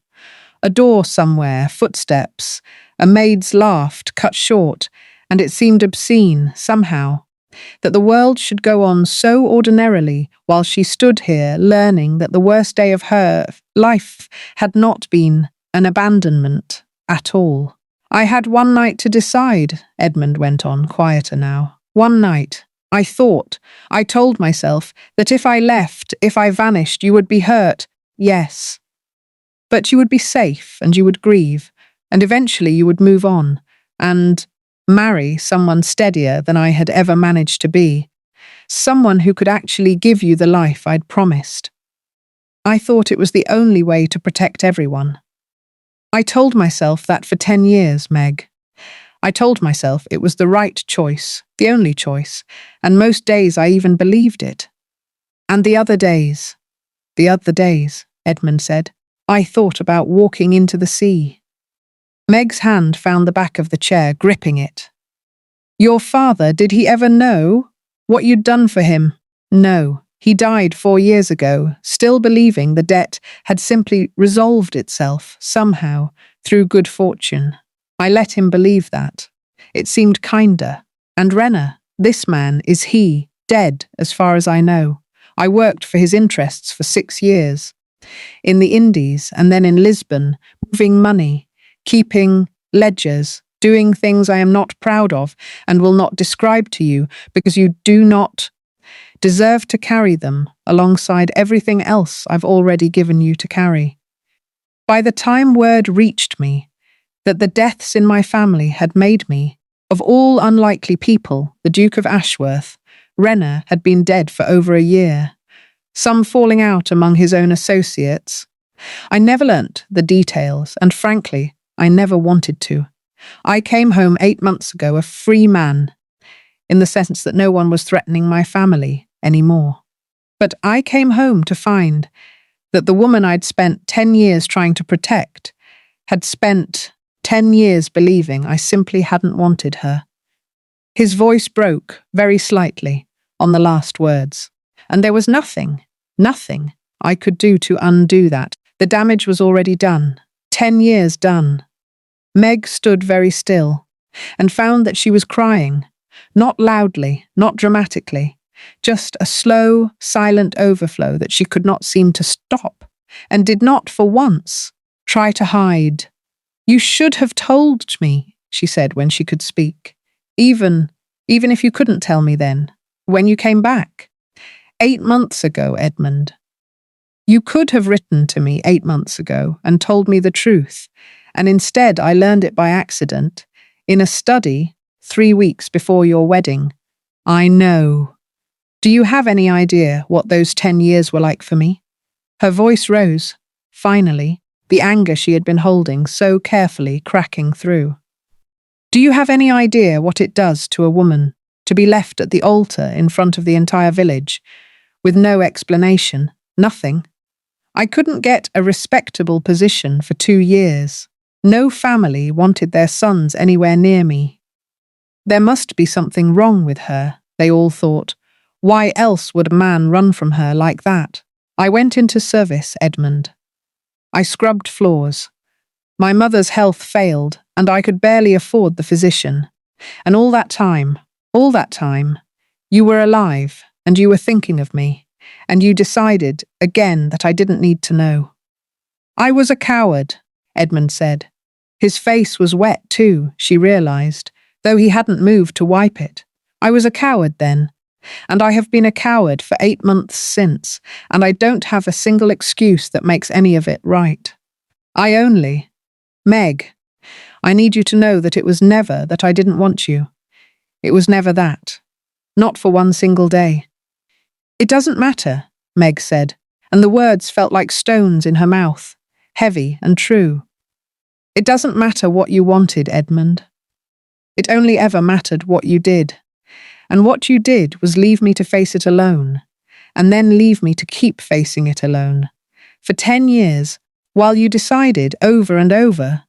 A door somewhere, footsteps, a maid's laugh cut short, and it seemed obscene, somehow, that the world should go on so ordinarily while she stood here learning that the worst day of her life had not been an abandonment at all. I had one night to decide, Edmund went on, quieter now. One night. I told myself that if I left, if I vanished, you would be hurt. Yes. But you would be safe and you would grieve, and eventually you would move on and marry someone steadier than I had ever managed to be, someone who could actually give you the life I'd promised. I thought it was the only way to protect everyone. I told myself that for 10 years, Meg. I told myself it was the right choice, the only choice, and most days I even believed it. And the other days, Edmund said, I thought about walking into the sea. Meg's hand found the back of the chair, gripping it. Your father, did he ever know what you'd done for him? No, he died 4 years ago, still believing the debt had simply resolved itself, somehow, through good fortune. I let him believe that. It seemed kinder. And Renner, this man, is he, dead as far as I know. I worked for his interests for 6 years. In the Indies and then in Lisbon, moving money, keeping ledgers, doing things I am not proud of and will not describe to you because you do not deserve to carry them alongside everything else I've already given you to carry. By the time word reached me that the deaths in my family had made me, of all unlikely people, the Duke of Ashworth, Renner had been dead for over a year, some falling out among his own associates. I never learnt the details, and frankly, I never wanted to. I came home 8 months ago a free man, in the sense that no one was threatening my family anymore. But I came home to find that the woman I'd spent 10 years trying to protect had spent 10 years believing I simply hadn't wanted her. His voice broke, very slightly, on the last words. And there was nothing I could do to undo that. The damage was already done. 10 years done. Meg stood very still, and found that she was crying. Not loudly, not dramatically. Just a slow, silent overflow that she could not seem to stop, and did not, for once, try to hide. "You should have told me," she said when she could speak. Even if you couldn't tell me then, when you came back. 8 months ago, Edmund. You could have written to me 8 months ago and told me the truth, and instead I learned it by accident, in a study 3 weeks before your wedding. I know. Do you have any idea what those 10 years were like for me? Her voice rose, finally, the anger she had been holding so carefully cracking through. Do you have any idea what it does to a woman to be left at the altar in front of the entire village, with no explanation, nothing? I couldn't get a respectable position for 2 years. No family wanted their sons anywhere near me. There must be something wrong with her, they all thought. Why else would a man run from her like that? I went into service, Edmund. I scrubbed floors. My mother's health failed, and I could barely afford the physician. And all that time, you were alive, and you were thinking of me, and you decided, again, that I didn't need to know. I was a coward, Edmund said. His face was wet too, she realized, though he hadn't moved to wipe it. I was a coward then, and I have been a coward for 8 months since, and I don't have a single excuse that makes any of it right. Meg, I need you to know that it was never that I didn't want you. It was never that. Not for one single day. It doesn't matter, Meg said, and the words felt like stones in her mouth, heavy and true. It doesn't matter what you wanted, Edmund. It only ever mattered what you did. And what you did was leave me to face it alone, and then leave me to keep facing it alone. For 10 years, while you decided over and over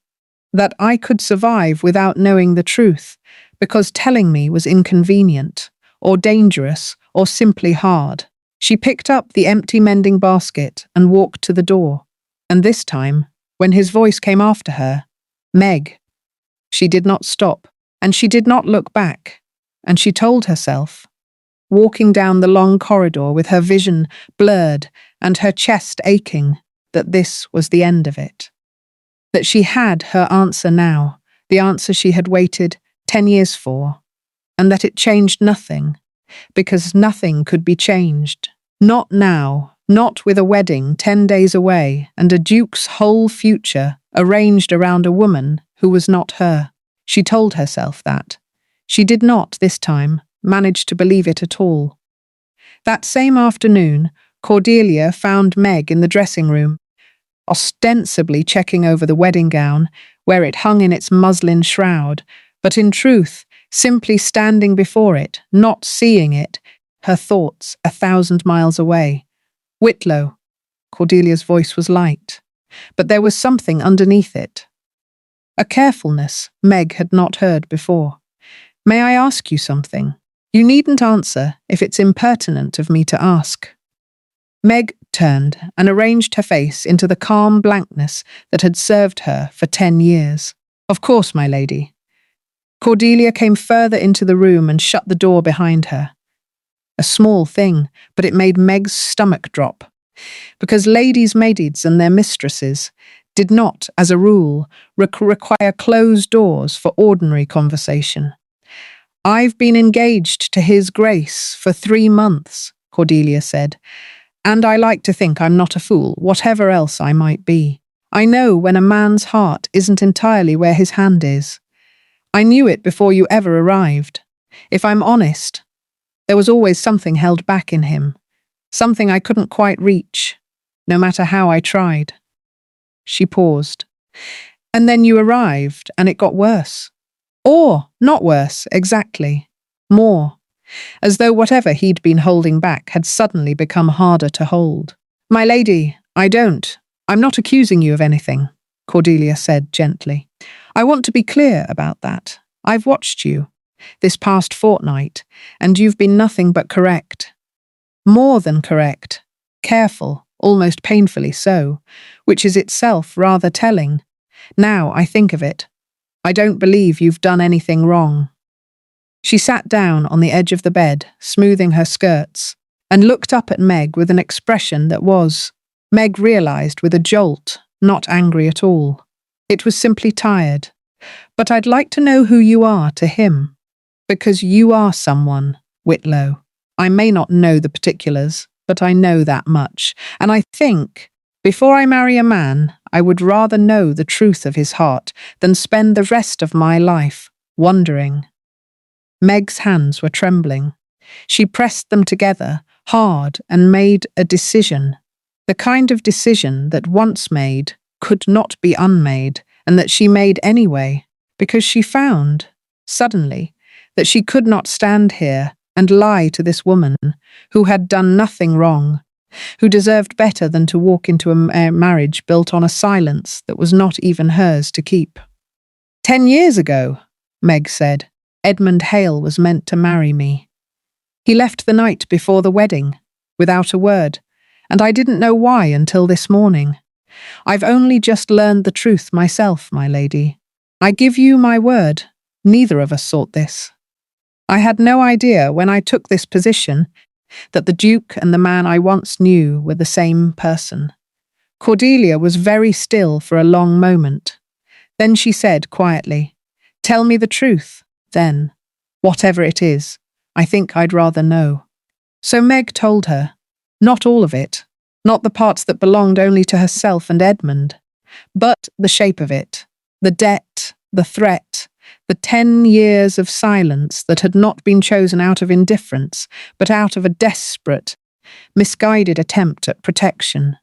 that I could survive without knowing the truth, because telling me was inconvenient, or dangerous, or simply hard. She picked up the empty mending basket and walked to the door, and this time, when his voice came after her, Meg. She did not stop, and she did not look back, and she told herself, walking down the long corridor with her vision blurred and her chest aching, that this was the end of it. That she had her answer now, the answer she had waited 10 years for, and that it changed nothing, because nothing could be changed. Not now, not with a wedding 10 days away and a duke's whole future arranged around a woman who was not her. She told herself that. She did not, this time, manage to believe it at all. That same afternoon, Cordelia found Meg in the dressing room, ostensibly checking over the wedding gown, where it hung in its muslin shroud, but in truth, simply standing before it, not seeing it, her thoughts 1,000 miles away. Whitlow. Cordelia's voice was light, but there was something underneath it. A carefulness Meg had not heard before. May I ask you something? You needn't answer if it's impertinent of me to ask. Meg turned and arranged her face into the calm blankness that had served her for 10 years. Of course, my lady. Cordelia came further into the room and shut the door behind her. A small thing, but it made Meg's stomach drop, because ladies' maids and their mistresses did not, as a rule, require closed doors for ordinary conversation. I've been engaged to His Grace for 3 months, Cordelia said, and I like to think I'm not a fool, whatever else I might be. I know when a man's heart isn't entirely where his hand is. I knew it before you ever arrived. If I'm honest, there was always something held back in him, something I couldn't quite reach, no matter how I tried. She paused. And then you arrived, and it got worse. Or not worse, exactly. More. As though whatever he'd been holding back had suddenly become harder to hold. My lady, I'm not accusing you of anything, Cordelia said gently. I want to be clear about that. I've watched you this past fortnight, and you've been nothing but correct. More than correct. Careful, almost painfully so, which is itself rather telling. Now I think of it, I don't believe you've done anything wrong. She sat down on the edge of the bed, smoothing her skirts, and looked up at Meg with an expression that was, Meg realized with a jolt, not angry at all. It was simply tired. But I'd like to know who you are to him. Because you are someone, Whitlow. I may not know the particulars, but I know that much. And I think, before I marry a man, I would rather know the truth of his heart than spend the rest of my life wondering. Meg's hands were trembling. She pressed them together, hard, and made a decision. The kind of decision that once made could not be unmade, and that she made anyway, because she found, suddenly, that she could not stand here and lie to this woman who had done nothing wrong, who deserved better than to walk into a marriage built on a silence that was not even hers to keep. 10 years ago, Meg said, Edmund Hale was meant to marry me. He left the night before the wedding, without a word, and I didn't know why until this morning. I've only just learned the truth myself, my lady. I give you my word, neither of us sought this. I had no idea when I took this position that the Duke and the man I once knew were the same person. Cordelia was very still for a long moment. Then she said quietly, Tell me the truth, then. Whatever it is, I think I'd rather know. So Meg told her, not all of it, not the parts that belonged only to herself and Edmund, but the shape of it, the debt, the threat, the 10 years of silence that had not been chosen out of indifference, but out of a desperate, misguided attempt at protection.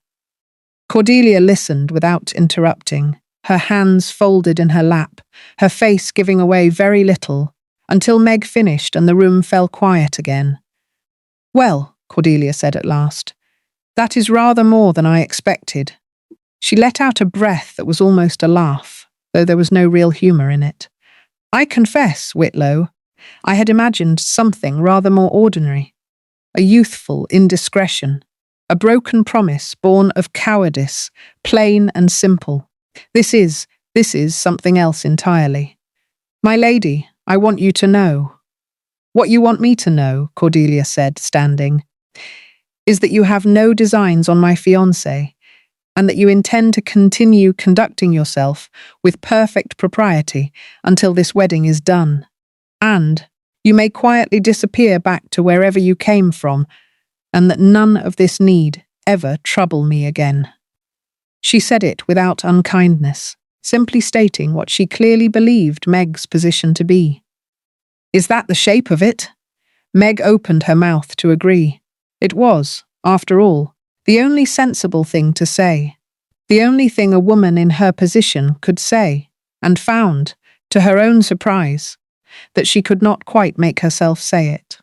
Cordelia listened without interrupting, her hands folded in her lap, her face giving away very little, until Meg finished and the room fell quiet again. Well, Cordelia said at last, that is rather more than I expected. She let out a breath that was almost a laugh, though there was no real humour in it. I confess, Whitlow, I had imagined something rather more ordinary. A youthful indiscretion, a broken promise born of cowardice, plain and simple. This is something else entirely. My lady, I want you to know. What you want me to know, Cordelia said, standing, is that you have no designs on my fiancé, and that you intend to continue conducting yourself with perfect propriety until this wedding is done. And you may quietly disappear back to wherever you came from, and that none of this need ever trouble me again. She said it without unkindness, simply stating what she clearly believed Meg's position to be. Is that the shape of it? Meg opened her mouth to agree. It was, after all, the only sensible thing to say, the only thing a woman in her position could say, and found, to her own surprise, that she could not quite make herself say it.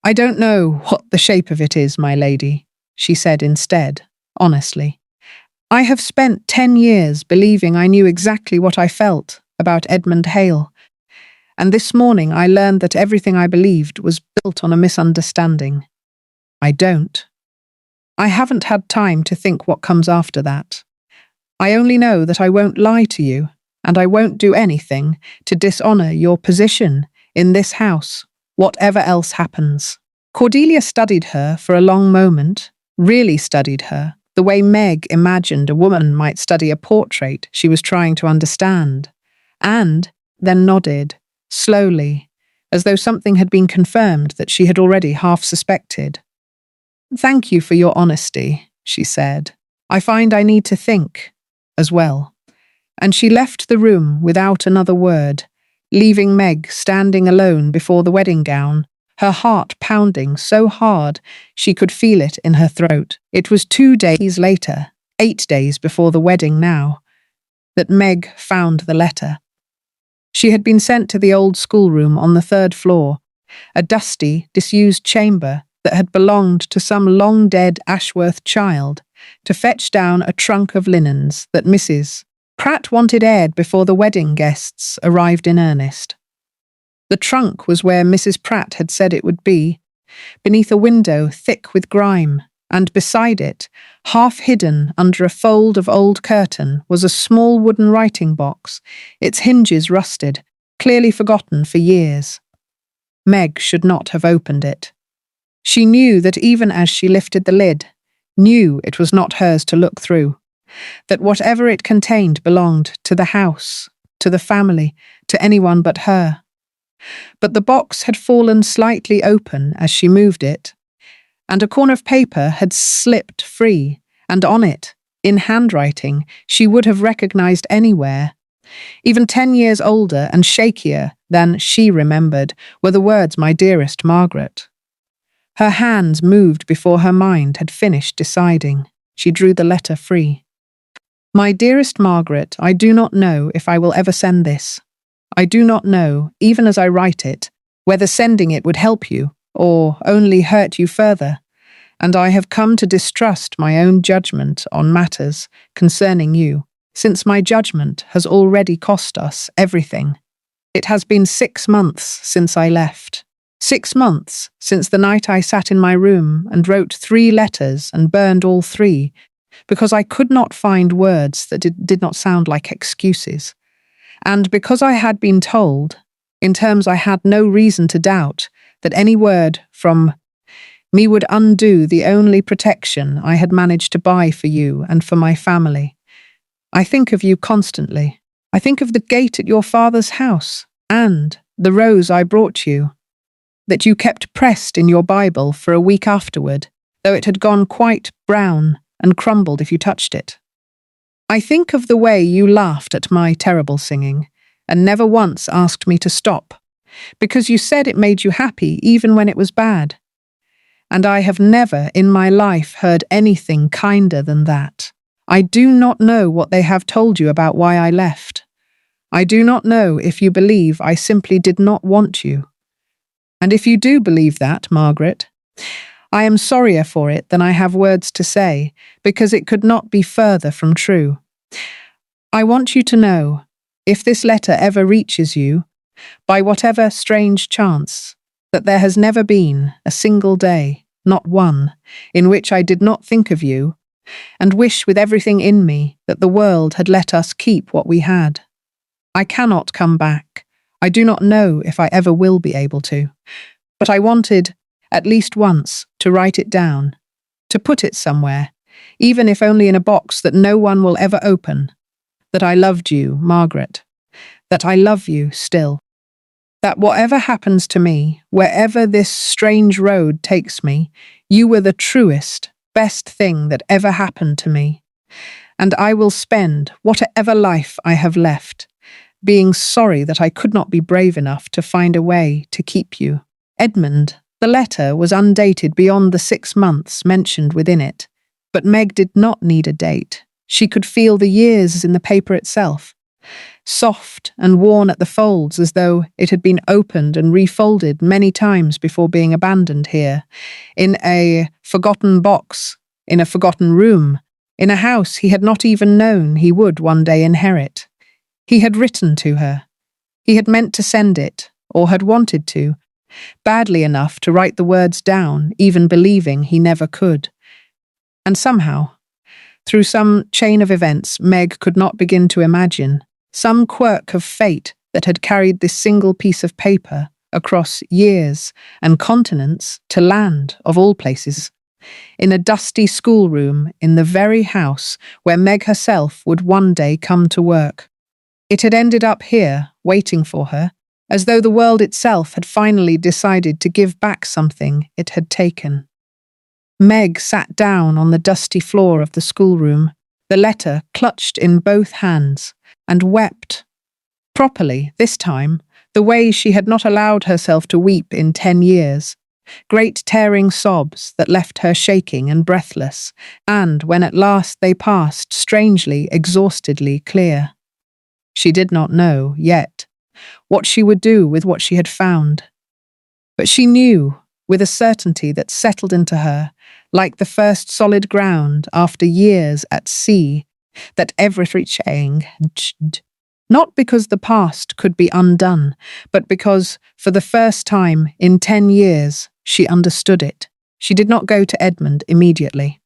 I don't know what the shape of it is, my lady, she said instead, honestly. I have spent 10 years believing I knew exactly what I felt about Edmund Hale, and this morning I learned that everything I believed was built on a misunderstanding. I don't. I haven't had time to think what comes after that. I only know that I won't lie to you, and I won't do anything to dishonour your position in this house, whatever else happens. Cordelia studied her for a long moment, really studied her, the way Meg imagined a woman might study a portrait she was trying to understand, and then nodded, slowly, as though something had been confirmed that she had already half suspected. Thank you for your honesty, she said. I find I need to think, as well. And she left the room without another word, leaving Meg standing alone before the wedding gown, her heart pounding so hard she could feel it in her throat. It was 2 days later, 8 days before the wedding now, that Meg found the letter. She had been sent to the old schoolroom on the 3rd floor, a dusty, disused chamber that had belonged to some long-dead Ashworth child, to fetch down a trunk of linens that Mrs. Pratt wanted aired before the wedding guests arrived in earnest. The trunk was where Mrs. Pratt had said it would be, beneath a window thick with grime, and beside it, half hidden under a fold of old curtain, was a small wooden writing box, its hinges rusted, clearly forgotten for years. Meg should not have opened it. She knew that even as she lifted the lid, knew it was not hers to look through, that whatever it contained belonged to the house, to the family, to anyone but her. But the box had fallen slightly open as she moved it, and a corner of paper had slipped free, and on it, in handwriting she would have recognized anywhere, even 10 years older and shakier than she remembered, were the words, "My dearest Margaret." Her hands moved before her mind had finished deciding. She drew the letter free. "My dearest Margaret, I do not know if I will ever send this. I do not know, even as I write it, whether sending it would help you or only hurt you further, and I have come to distrust my own judgment on matters concerning you, since my judgment has already cost us everything. It has been 6 months since I left. 6 months since the night I sat in my room and wrote 3 letters and burned all 3, because I could not find words that did not sound like excuses. And because I had been told, in terms I had no reason to doubt, that any word from me would undo the only protection I had managed to buy for you and for my family. I think of you constantly. I think of the gate at your father's house and the rose I brought you, that you kept pressed in your Bible for a week afterward, though it had gone quite brown and crumbled if you touched it. I think of the way you laughed at my terrible singing and never once asked me to stop, because you said it made you happy even when it was bad. And I have never in my life heard anything kinder than that. I do not know what they have told you about why I left. I do not know if you believe I simply did not want you. And if you do believe that, Margaret, I am sorrier for it than I have words to say, because it could not be further from true. I want you to know, if this letter ever reaches you, by whatever strange chance, that there has never been a single day, not one, in which I did not think of you, and wish with everything in me that the world had let us keep what we had. I cannot come back. I do not know if I ever will be able to, but I wanted, at least once, to write it down, to put it somewhere, even if only in a box that no one will ever open, that I loved you, Margaret, that I love you still, that whatever happens to me, wherever this strange road takes me, you were the truest, best thing that ever happened to me, and I will spend whatever life I have left, being sorry that I could not be brave enough to find a way to keep you. Edmund. The letter was undated beyond the 6 months mentioned within it, but Meg did not need a date. She could feel the years in the paper itself, soft and worn at the folds as though it had been opened and refolded many times before being abandoned here, in a forgotten box, in a forgotten room, in a house he had not even known he would one day inherit. He had written to her. He had meant to send it, or had wanted to, badly enough to write the words down, even believing he never could. And somehow, through some chain of events Meg could not begin to imagine, some quirk of fate that had carried this single piece of paper across years and continents to land, of all places, in a dusty schoolroom in the very house where Meg herself would one day come to work. It had ended up here, waiting for her, as though the world itself had finally decided to give back something it had taken. Meg sat down on the dusty floor of the schoolroom, the letter clutched in both hands, and wept. Properly, this time, the way she had not allowed herself to weep in 10 years. Great tearing sobs that left her shaking and breathless, and when at last they passed, strangely, exhaustedly clear. She did not know, yet, what she would do with what she had found. But she knew, with a certainty that settled into her, like the first solid ground after years at sea, that everything, not because the past could be undone, but because, for the first time in 10 years, she understood it. She did not go to Edmund immediately.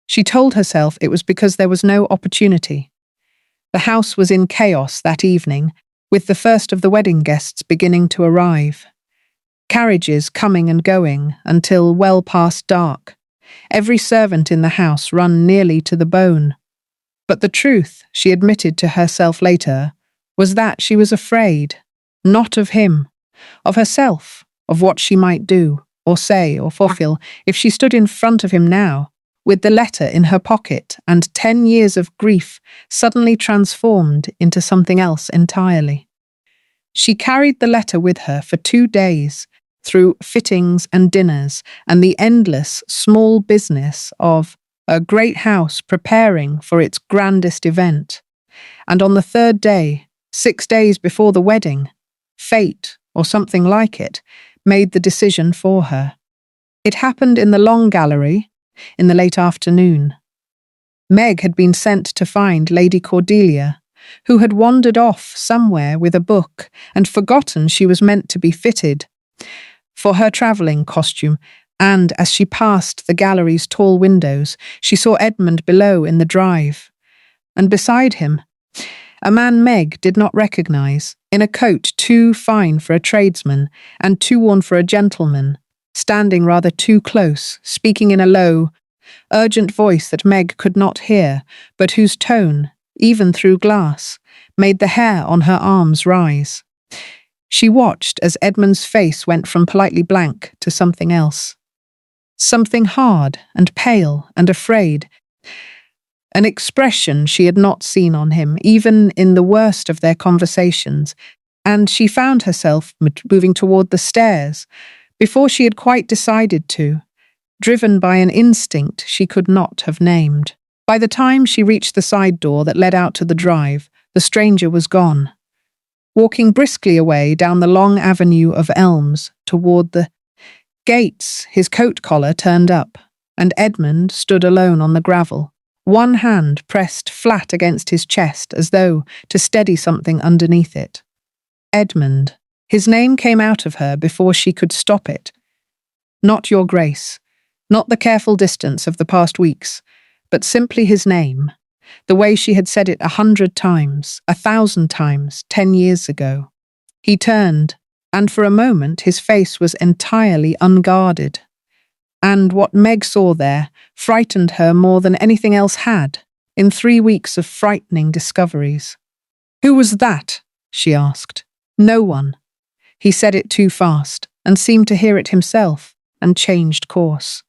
She told herself it was because there was no opportunity. The house was in chaos that evening, with the first of the wedding guests beginning to arrive. Carriages coming and going until well past dark. Every servant in the house run nearly to the bone. But the truth, she admitted to herself later, was that she was afraid, not of him, of herself, of what she might do, or say, or fulfill, if she stood in front of him now, with the letter in her pocket and 10 years of grief suddenly transformed into something else entirely. She carried the letter with her for 2 days, through fittings and dinners and the endless small business of a great house preparing for its grandest event. And on the 3rd day, 6 days before the wedding, fate, or something like it, made the decision for her. It happened in the long gallery, in the late afternoon. Meg had been sent to find Lady Cordelia, who had wandered off somewhere with a book and forgotten she was meant to be fitted for her travelling costume, and as she passed the gallery's tall windows, she saw Edmund below in the drive, and beside him, a man Meg did not recognise, in a coat too fine for a tradesman and too worn for a gentleman, standing rather too close, speaking in a low, urgent voice that Meg could not hear, but whose tone, even through glass, made the hair on her arms rise. She watched as Edmund's face went from politely blank to something else. Something hard and pale and afraid, an expression she had not seen on him, even in the worst of their conversations, and she found herself moving toward the stairs before she had quite decided to, driven by an instinct she could not have named. By the time she reached the side door that led out to the drive, the stranger was gone, walking briskly away down the long avenue of elms toward the gates, his coat collar turned up, and Edmund stood alone on the gravel, one hand pressed flat against his chest as though to steady something underneath it. Edmund. His name came out of her before she could stop it. Not Your Grace, not the careful distance of the past weeks, but simply his name, the way she had said it 100 times, 1,000 times, 10 years ago. He turned, and for a moment his face was entirely unguarded. And what Meg saw there frightened her more than anything else had, in 3 weeks of frightening discoveries. "Who was that?" she asked. "No one." He said it too fast, and seemed to hear it himself, and changed course.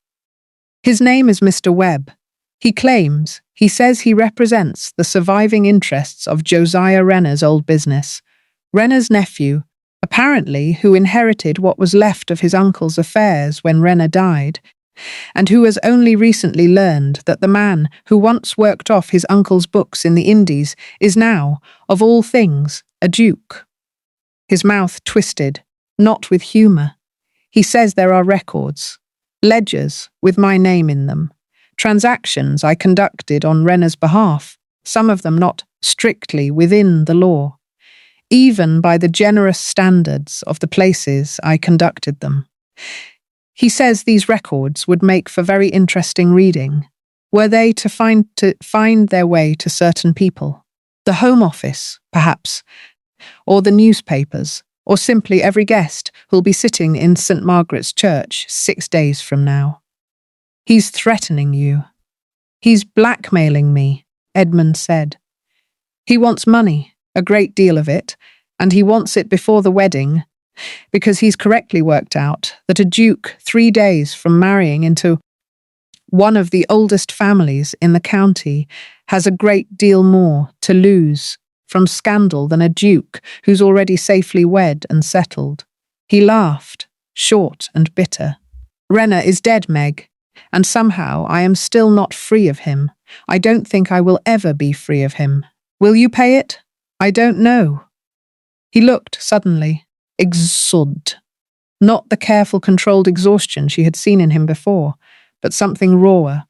"His name is Mr. Webb. He says he represents the surviving interests of Josiah Renner's old business. Renner's nephew, apparently, who inherited what was left of his uncle's affairs when Renner died, and who has only recently learned that the man who once worked off his uncle's books in the Indies is now, of all things, a duke." His mouth twisted, not with humour. "He says there are records, ledgers with my name in them, transactions I conducted on Renner's behalf, some of them not strictly within the law, even by the generous standards of the places I conducted them. He says these records would make for very interesting reading, were they to find their way to certain people. The Home Office, perhaps, or the newspapers, or simply every guest who'll be sitting in St. Margaret's Church 6 days from now. He's threatening you. He's blackmailing me," Edmund said. "He wants money, a great deal of it, and he wants it before the wedding, because he's correctly worked out that a duke 3 days from marrying into one of the oldest families in the county has a great deal more to lose from scandal than a duke who's already safely wed and settled." He laughed, short and bitter. "Renner is dead, Meg, and somehow I am still not free of him. I don't think I will ever be free of him. Will you pay it? I don't know." He looked suddenly exhausted, not the careful, controlled exhaustion she had seen in him before, but something rawer.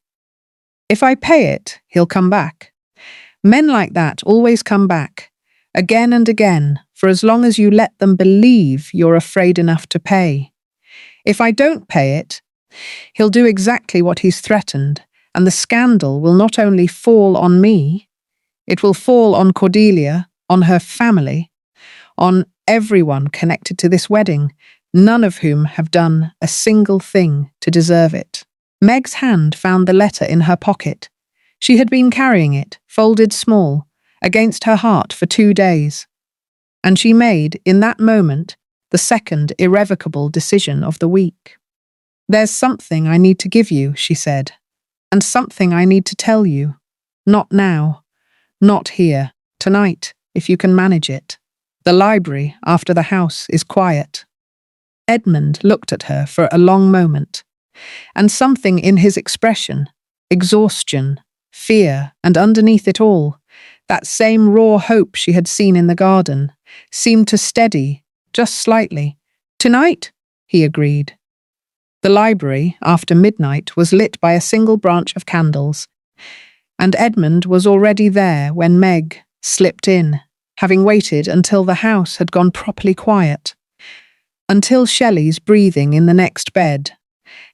"If I pay it, he'll come back. Men like that always come back, again and again, for as long as you let them believe you're afraid enough to pay. If I don't pay it, he'll do exactly what he's threatened, and the scandal will not only fall on me, it will fall on Cordelia, on her family, on everyone connected to this wedding, none of whom have done a single thing to deserve it. Meg's hand found the letter in her pocket. She had been carrying it, folded small, against her heart for 2 days. And she made, in that moment, the second irrevocable decision of the week. "There's something I need to give you," she said, "and something I need to tell you. Not now, not here, tonight, if you can manage it. The library, after the house, is quiet." Edmund looked at her for a long moment, and something in his expression, exhaustion, fear, and underneath it all, that same raw hope she had seen in the garden, seemed to steady, just slightly. "Tonight?" he agreed. The library, after midnight, was lit by a single branch of candles, and Edmund was already there when Meg slipped in, having waited until the house had gone properly quiet, until Shelley's breathing in the next bed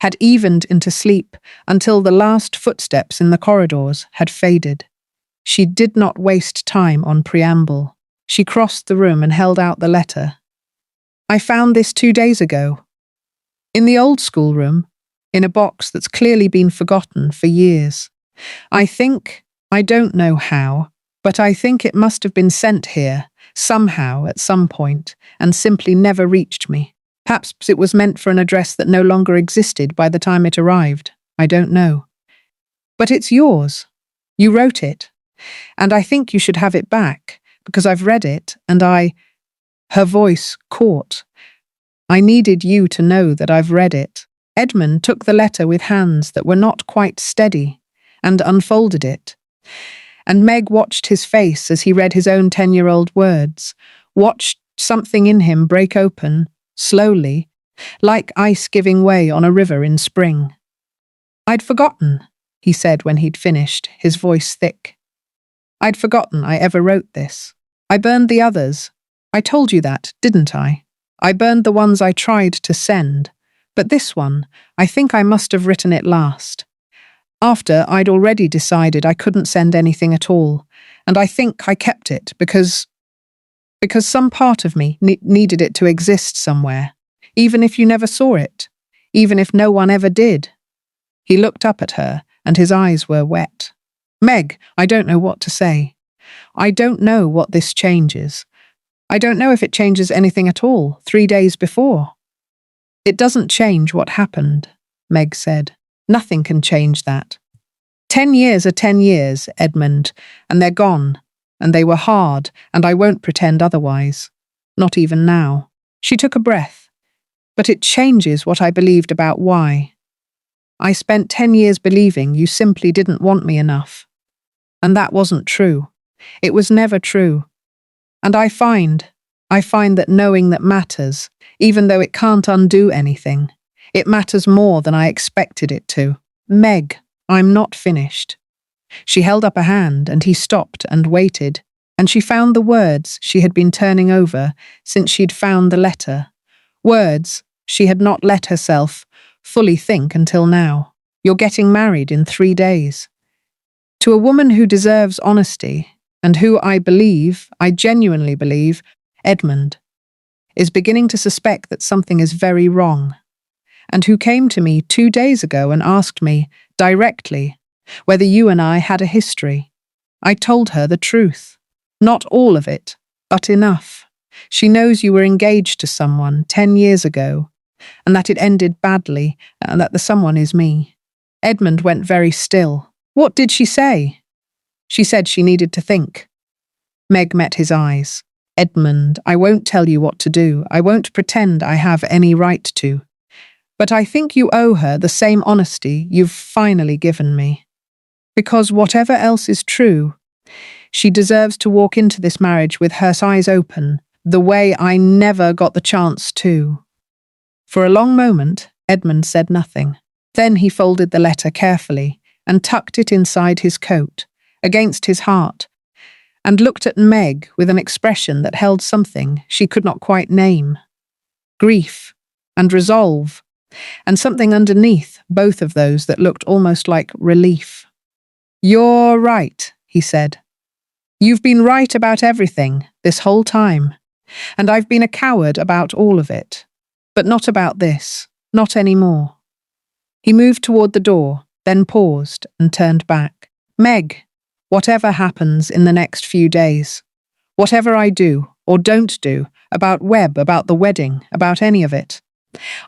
had evened into sleep, until the last footsteps in the corridors had faded. She did not waste time on preamble. She crossed the room and held out the letter. "I found this 2 days ago. In the old schoolroom, in a box that's clearly been forgotten for years. I don't know how, but I think it must have been sent here, somehow, at some point, and simply never reached me. Perhaps it was meant for an address that no longer existed by the time it arrived. I don't know. But it's yours. You wrote it. And I think you should have it back, because I've read it, and Her voice caught. "I needed you to know that I've read it." Edmund took the letter with hands that were not quite steady, and unfolded it. And Meg watched his face as he read his own 10-year-old words, watched something in him break open, slowly, like ice giving way on a river in spring. "I'd forgotten," he said when he'd finished, his voice thick. "I'd forgotten I ever wrote this. I burned the others. I told you that, didn't I? I burned the ones I tried to send. But this one, I think I must have written it last. After I'd already decided I couldn't send anything at all, and I think I kept it because some part of me needed it to exist somewhere, even if you never saw it, even if no one ever did." He looked up at her, and his eyes were wet. "Meg, I don't know what to say. I don't know what this changes. I don't know if it changes anything at all, 3 days before." "It doesn't change what happened," Meg said. "Nothing can change that. 10 years are 10 years, Edmund, and they're gone, and they were hard, and I won't pretend otherwise. Not even now." She took a breath. "But it changes what I believed about why. I spent 10 years believing you simply didn't want me enough. And that wasn't true. It was never true. And I find that knowing that matters, even though it can't undo anything. It matters more than I expected it to. Meg, I'm not finished." She held up a hand, and he stopped and waited, and she found the words she had been turning over since she'd found the letter. Words she had not let herself fully think until now. "You're getting married in 3 days. To a woman who deserves honesty, and who I genuinely believe, Edmund, is beginning to suspect that something is very wrong, and who came to me 2 days ago and asked me, directly, whether you and I had a history. I told her the truth. Not all of it, but enough. She knows you were engaged to someone 10 years ago, and that it ended badly, and that the someone is me." Edmund went very still. "What did she say?" "She said she needed to think." Meg met his eyes. "Edmund, I won't tell you what to do. I won't pretend I have any right to. But I think you owe her the same honesty you've finally given me. Because whatever else is true, she deserves to walk into this marriage with her eyes open, the way I never got the chance to." For a long moment, Edmund said nothing. Then he folded the letter carefully and tucked it inside his coat, against his heart, and looked at Meg with an expression that held something she could not quite name. Grief and resolve, and something underneath both of those that looked almost like relief. "You're right," he said. "You've been right about everything this whole time, and I've been a coward about all of it. But not about this, not anymore." He moved toward the door, then paused and turned back. "Meg, whatever happens in the next few days, whatever I do or don't do, about Webb, about the wedding, about any of it,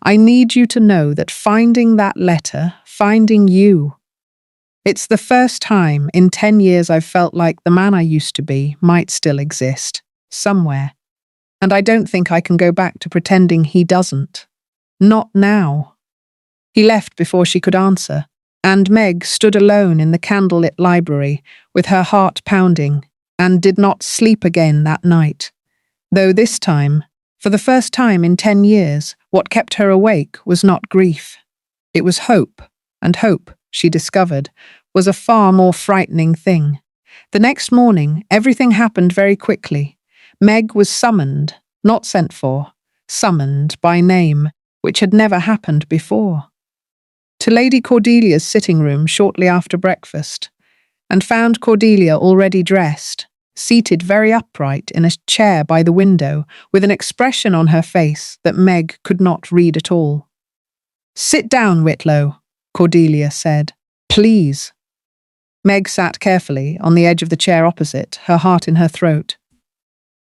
I need you to know that finding that letter, finding you, it's the first time in 10 years I've felt like the man I used to be might still exist, somewhere. And I don't think I can go back to pretending he doesn't. Not now." He left before she could answer, and Meg stood alone in the candlelit library with her heart pounding and did not sleep again that night. Though this time, for the first time in 10 years, what kept her awake was not grief. It was hope, and hope, she discovered, was a far more frightening thing. The next morning, everything happened very quickly. Meg was summoned, not sent for, summoned by name, which had never happened before, to Lady Cordelia's sitting room shortly after breakfast, and found Cordelia already dressed, seated very upright in a chair by the window, with an expression on her face that Meg could not read at all. "Sit down, Whitlow," Cordelia said. "Please." Meg sat carefully on the edge of the chair opposite, her heart in her throat.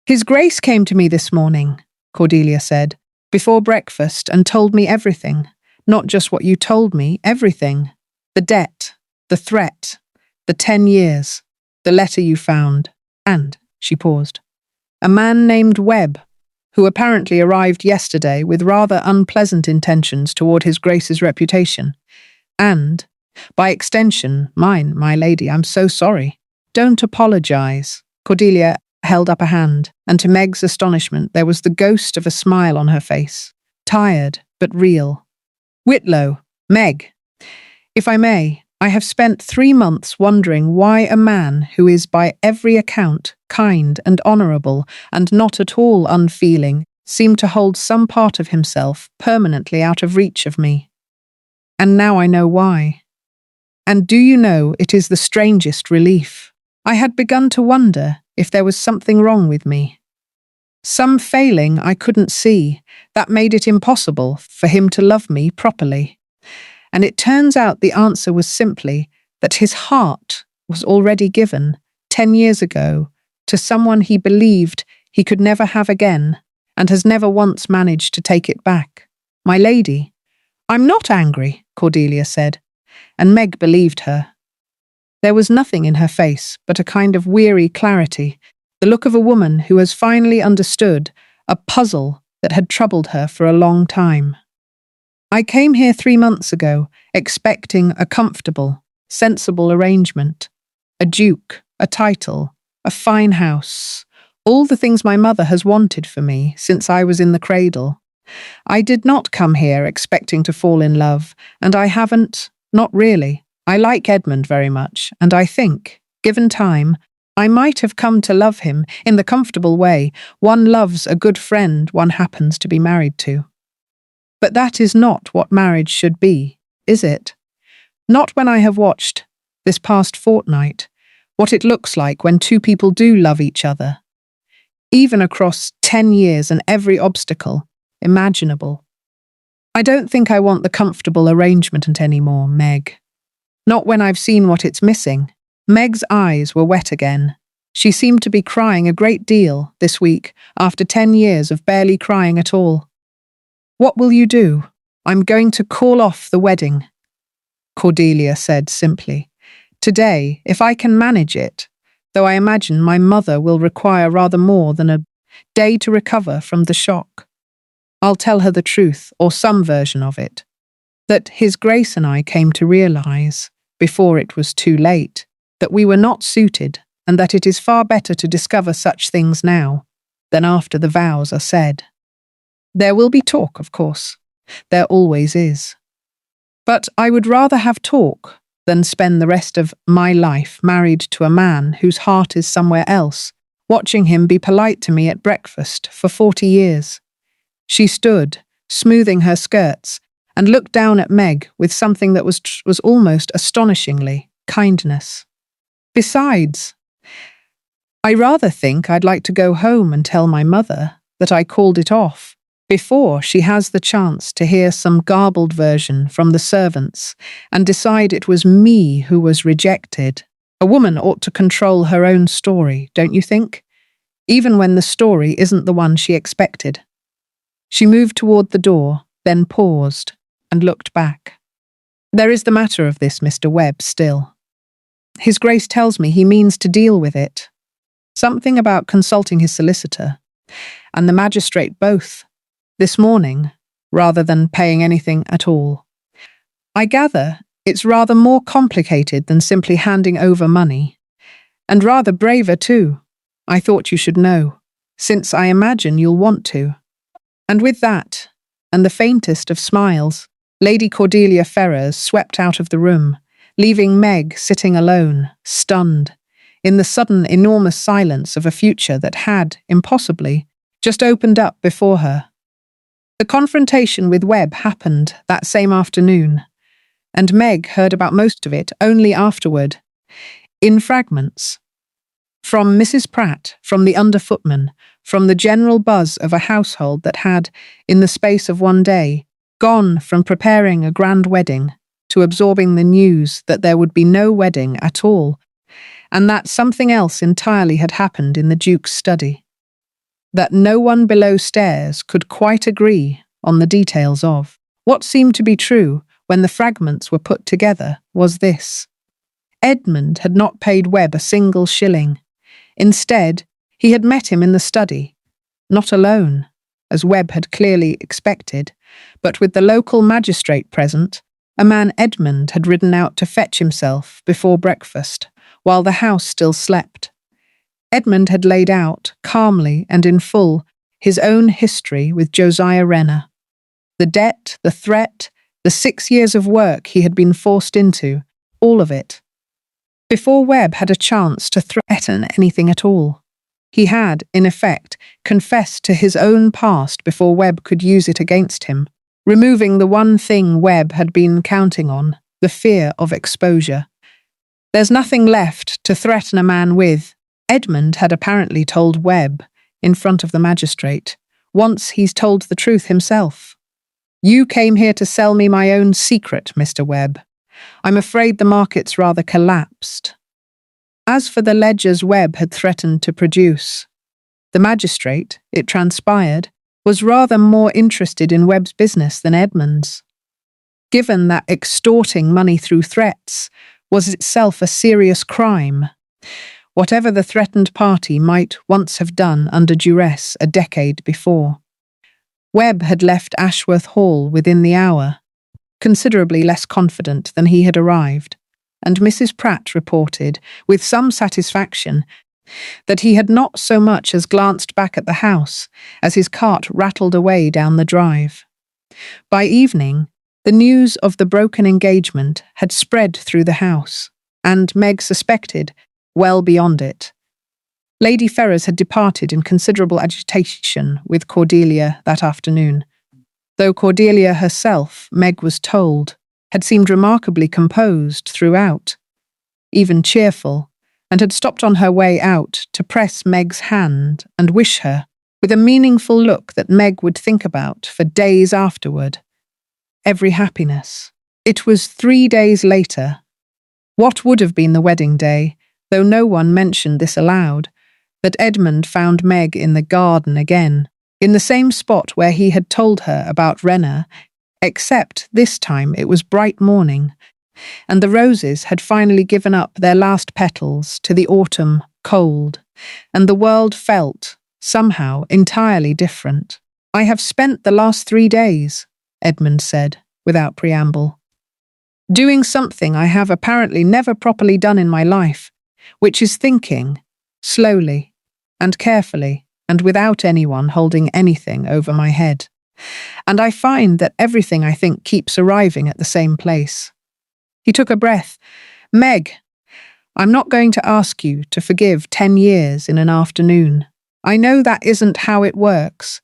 "His Grace came to me this morning," Cordelia said, "before breakfast and told me everything. Not just what you told me, everything. The debt, the threat, the 10 years, the letter you found, and," she paused, "a man named Webb, who apparently arrived yesterday with rather unpleasant intentions toward His Grace's reputation. And, by extension, mine, my lady, I'm so sorry." "Don't apologize." Cordelia held up a hand, and to Meg's astonishment there was the ghost of a smile on her face, tired but real. "Whitlow, Meg, if I may, I have spent 3 months wondering why a man who is by every account kind and honourable and not at all unfeeling seemed to hold some part of himself permanently out of reach of me. And now I know why. And do you know, it is the strangest relief. I had begun to wonder if there was something wrong with me. Some failing I couldn't see that made it impossible for him to love me properly. And it turns out the answer was simply that his heart was already given 10 years ago to someone he believed he could never have again and has never once managed to take it back. My lady." "I'm not angry," Cordelia said, and Meg believed her. There was nothing in her face but a kind of weary clarity, the look of a woman who has finally understood a puzzle that had troubled her for a long time. "I came here 3 months ago, expecting a comfortable, sensible arrangement, a duke, a title, a fine house, all the things my mother has wanted for me since I was in the cradle. I did not come here expecting to fall in love, and I haven't, not really. I like Edmund very much, and I think, given time, I might have come to love him in the comfortable way one loves a good friend one happens to be married to. But that is not what marriage should be, is it? Not when I have watched, this past fortnight, what it looks like when two people do love each other, even across 10 years and every obstacle imaginable. I don't think I want the comfortable arrangement anymore, Meg. Not when I've seen what it's missing." Meg's eyes were wet again. She seemed to be crying a great deal this week after 10 years of barely crying at all. "What will you do?" "I'm going to call off the wedding," Cordelia said simply. "Today, if I can manage it, though I imagine my mother will require rather more than a day to recover from the shock. I'll tell her the truth, or some version of it, that His Grace and I came to realize, before it was too late, that we were not suited, and that it is far better to discover such things now than after the vows are said. There will be talk, of course. There always is. But I would rather have talk than spend the rest of my life married to a man whose heart is somewhere else, watching him be polite to me at breakfast for 40 years. She stood, smoothing her skirts, and looked down at Meg with something that was almost astonishingly kindness. Besides, I rather think I'd like to go home and tell my mother that I called it off before she has the chance to hear some garbled version from the servants and decide it was me who was rejected. A woman ought to control her own story, don't you think? Even when the story isn't the one she expected. She moved toward the door, then paused and looked back. There is the matter of this Mr. Webb still. His Grace tells me he means to deal with it. Something about consulting his solicitor and the magistrate both this morning, rather than paying anything at all. I gather it's rather more complicated than simply handing over money, and rather braver too. I thought you should know, since I imagine you'll want to. And with that, and the faintest of smiles, Lady Cordelia Ferrers swept out of the room, leaving Meg sitting alone, stunned, in the sudden enormous silence of a future that had, impossibly, just opened up before her. The confrontation with Webb happened that same afternoon, and Meg heard about most of it only afterward, in fragments. From Mrs. Pratt, from the under footman, from the general buzz of a household that had, in the space of one day, gone from preparing a grand wedding to absorbing the news that there would be no wedding at all, and that something else entirely had happened in the Duke's study, that no one below stairs could quite agree on the details of. What seemed to be true when the fragments were put together was this. Edmund had not paid Webb a single shilling. Instead, he had met him in the study, not alone, as Webb had clearly expected, but with the local magistrate present, a man Edmund had ridden out to fetch himself before breakfast, while the house still slept. Edmund had laid out, calmly and in full, his own history with Josiah Renner. The debt, the threat, the 6 years of work he had been forced into, all of it. Before Webb had a chance to threaten anything at all. He had, in effect, confessed to his own past before Webb could use it against him, removing the one thing Webb had been counting on, the fear of exposure. There's nothing left to threaten a man with, Edmund had apparently told Webb, in front of the magistrate, once he's told the truth himself. You came here to sell me my own secret, Mr. Webb. I'm afraid the market's rather collapsed. As for the ledgers Webb had threatened to produce, the magistrate, it transpired, was rather more interested in Webb's business than Edmund's. Given that extorting money through threats was itself a serious crime, whatever the threatened party might once have done under duress a decade before. Webb had left Ashworth Hall within the hour, considerably less confident than he had arrived, and Mrs. Pratt reported, with some satisfaction, that he had not so much as glanced back at the house as his cart rattled away down the drive. By evening, the news of the broken engagement had spread through the house, and Meg suspected, well beyond it. Lady Ferrers had departed in considerable agitation with Cordelia that afternoon, though Cordelia herself, Meg was told, had seemed remarkably composed throughout, even cheerful, and had stopped on her way out to press Meg's hand and wish her, with a meaningful look that Meg would think about for days afterward, every happiness. It was 3 days later, what would have been the wedding day, though no one mentioned this aloud, that Edmund found Meg in the garden again, in the same spot where he had told her about Renner, except this time it was bright morning, and the roses had finally given up their last petals to the autumn cold, and the world felt, somehow, entirely different. I have spent the last 3 days, Edmund said, without preamble, doing something I have apparently never properly done in my life, which is thinking, slowly and carefully and without anyone holding anything over my head. And I find that everything I think keeps arriving at the same place. He took a breath. Meg, I'm not going to ask you to forgive 10 years in an afternoon. I know that isn't how it works,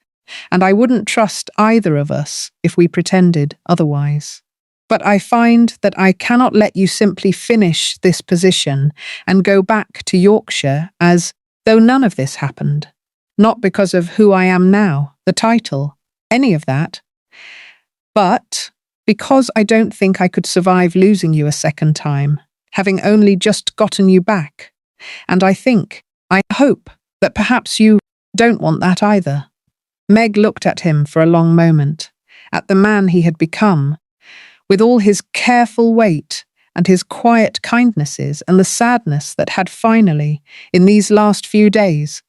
and I wouldn't trust either of us if we pretended otherwise. But I find that I cannot let you simply finish this position and go back to Yorkshire as though none of this happened. Not because of who I am now, the title, any of that, but because I don't think I could survive losing you a second time, having only just gotten you back. And I hope that perhaps you don't want that either. Meg looked at him for a long moment, at the man he had become, with all his careful weight and his quiet kindnesses and the sadness that had finally, in these last few days,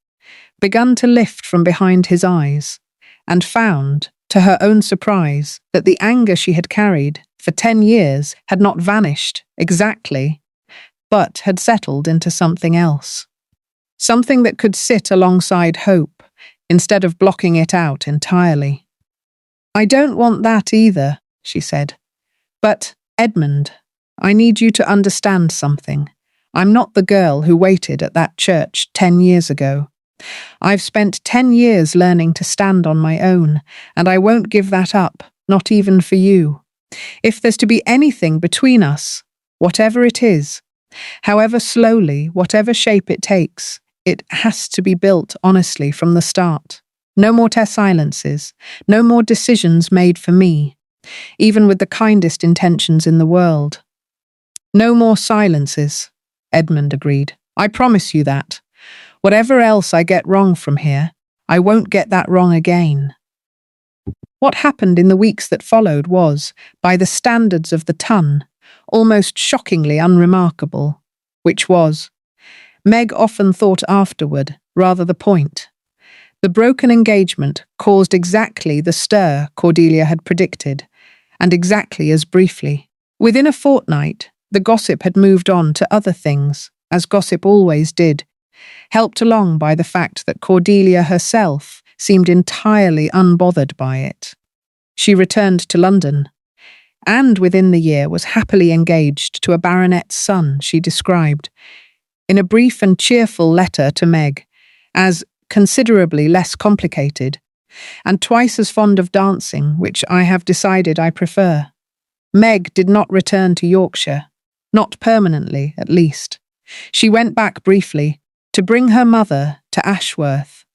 begun to lift from behind his eyes, and found, to her own surprise, that the anger she had carried for 10 years had not vanished exactly, but had settled into something else. Something that could sit alongside hope, instead of blocking it out entirely. I don't want that either, she said. But, Edmund, I need you to understand something. I'm not the girl who waited at that church 10 years ago. I've spent 10 years learning to stand on my own, and I won't give that up, not even for you. If there's to be anything between us, whatever it is, however slowly, whatever shape it takes, it has to be built honestly from the start. No more silences, no more decisions made for me, even with the kindest intentions in the world. No more silences, Edmund agreed. I promise you that. Whatever else I get wrong from here, I won't get that wrong again. What happened in the weeks that followed was, by the standards of the ton, almost shockingly unremarkable, which was, Meg often thought afterward, rather the point. The broken engagement caused exactly the stir Cordelia had predicted, and exactly as briefly. Within a fortnight, the gossip had moved on to other things, as gossip always did, helped along by the fact that Cordelia herself seemed entirely unbothered by it. She returned to London, and within the year was happily engaged to a baronet's son she described, in a brief and cheerful letter to Meg, as considerably less complicated, and twice as fond of dancing, which I have decided I prefer. Meg did not return to Yorkshire, not permanently, at least. She went back briefly to bring her mother to Ashworth,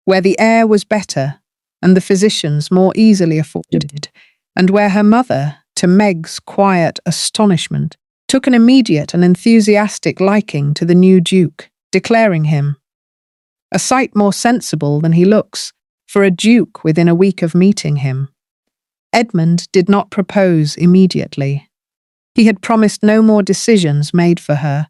where the air was better and the physicians more easily afforded, and where her mother, to Meg's quiet astonishment, took an immediate and enthusiastic liking to the new Duke, declaring him a sight more sensible than he looks for a Duke within a week of meeting him. Edmund did not propose immediately. He had promised no more decisions made for her,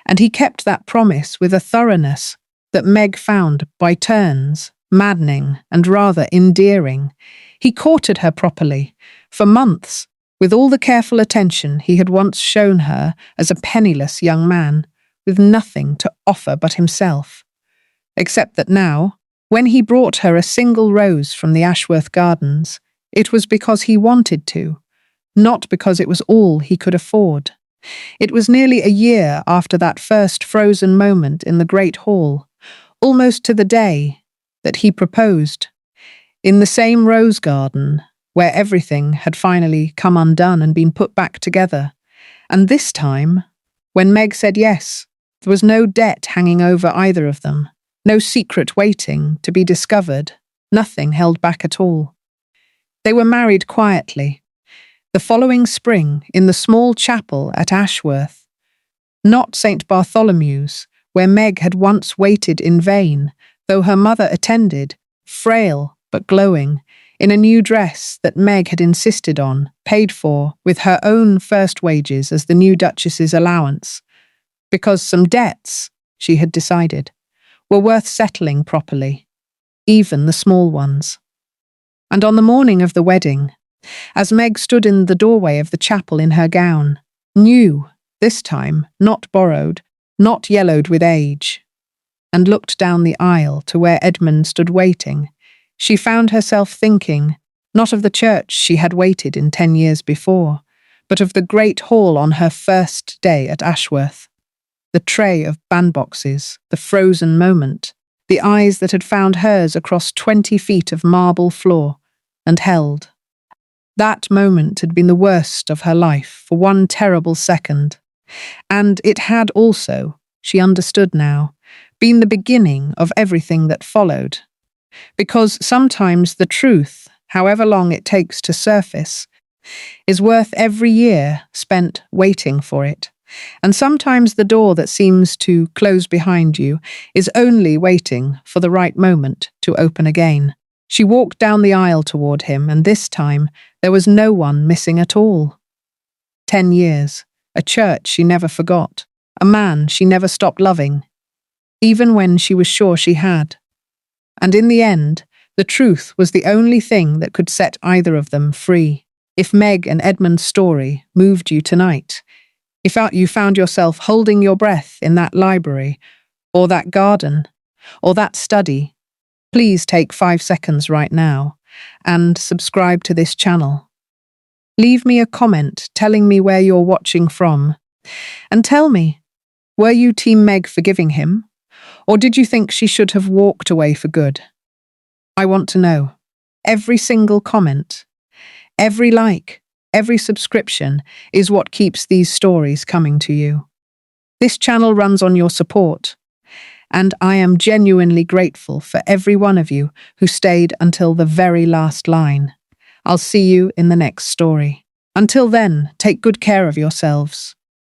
and he kept that promise with a thoroughness that Meg found by turns maddening and rather endearing. He courted her properly, for months, with all the careful attention he had once shown her as a penniless young man, with nothing to offer but himself. Except that now, when he brought her a single rose from the Ashworth gardens, it was because he wanted to, not because it was all he could afford. It was nearly a year after that first frozen moment in the great hall, almost to the day, that he proposed, in the same rose garden where everything had finally come undone and been put back together. And this time, when Meg said yes, there was no debt hanging over either of them, no secret waiting to be discovered, nothing held back at all. They were married quietly, the following spring in the small chapel at Ashworth, not St. Bartholomew's, where Meg had once waited in vain, though her mother attended, frail but glowing, in a new dress that Meg had insisted on, paid for with her own first wages as the new Duchess's allowance, because some debts, she had decided, were worth settling properly, even the small ones. And on the morning of the wedding, as Meg stood in the doorway of the chapel in her gown, new, this time, not borrowed, not yellowed with age, and looked down the aisle to where Edmund stood waiting, she found herself thinking, not of the church she had waited in 10 years before, but of the great hall on her first day at Ashworth. The tray of bandboxes, the frozen moment, the eyes that had found hers across 20 feet of marble floor and held. That moment had been the worst of her life for one terrible second. And it had also, she understood now, been the beginning of everything that followed. Because sometimes the truth, however long it takes to surface, is worth every year spent waiting for it. And sometimes the door that seems to close behind you is only waiting for the right moment to open again. She walked down the aisle toward him, and this time there was no one missing at all. 10 years, a church she never forgot, a man she never stopped loving, even when she was sure she had. And in the end, the truth was the only thing that could set either of them free. If Meg and Edmund's story moved you tonight, if you found yourself holding your breath in that library, or that garden, or that study, please take 5 seconds right now and subscribe to this channel. Leave me a comment telling me where you're watching from. And tell me, were you Team Meg forgiving him? Or did you think she should have walked away for good? I want to know. Every single comment, every like, every subscription is what keeps these stories coming to you. This channel runs on your support, and I am genuinely grateful for every one of you who stayed until the very last line. I'll see you in the next story. Until then, take good care of yourselves.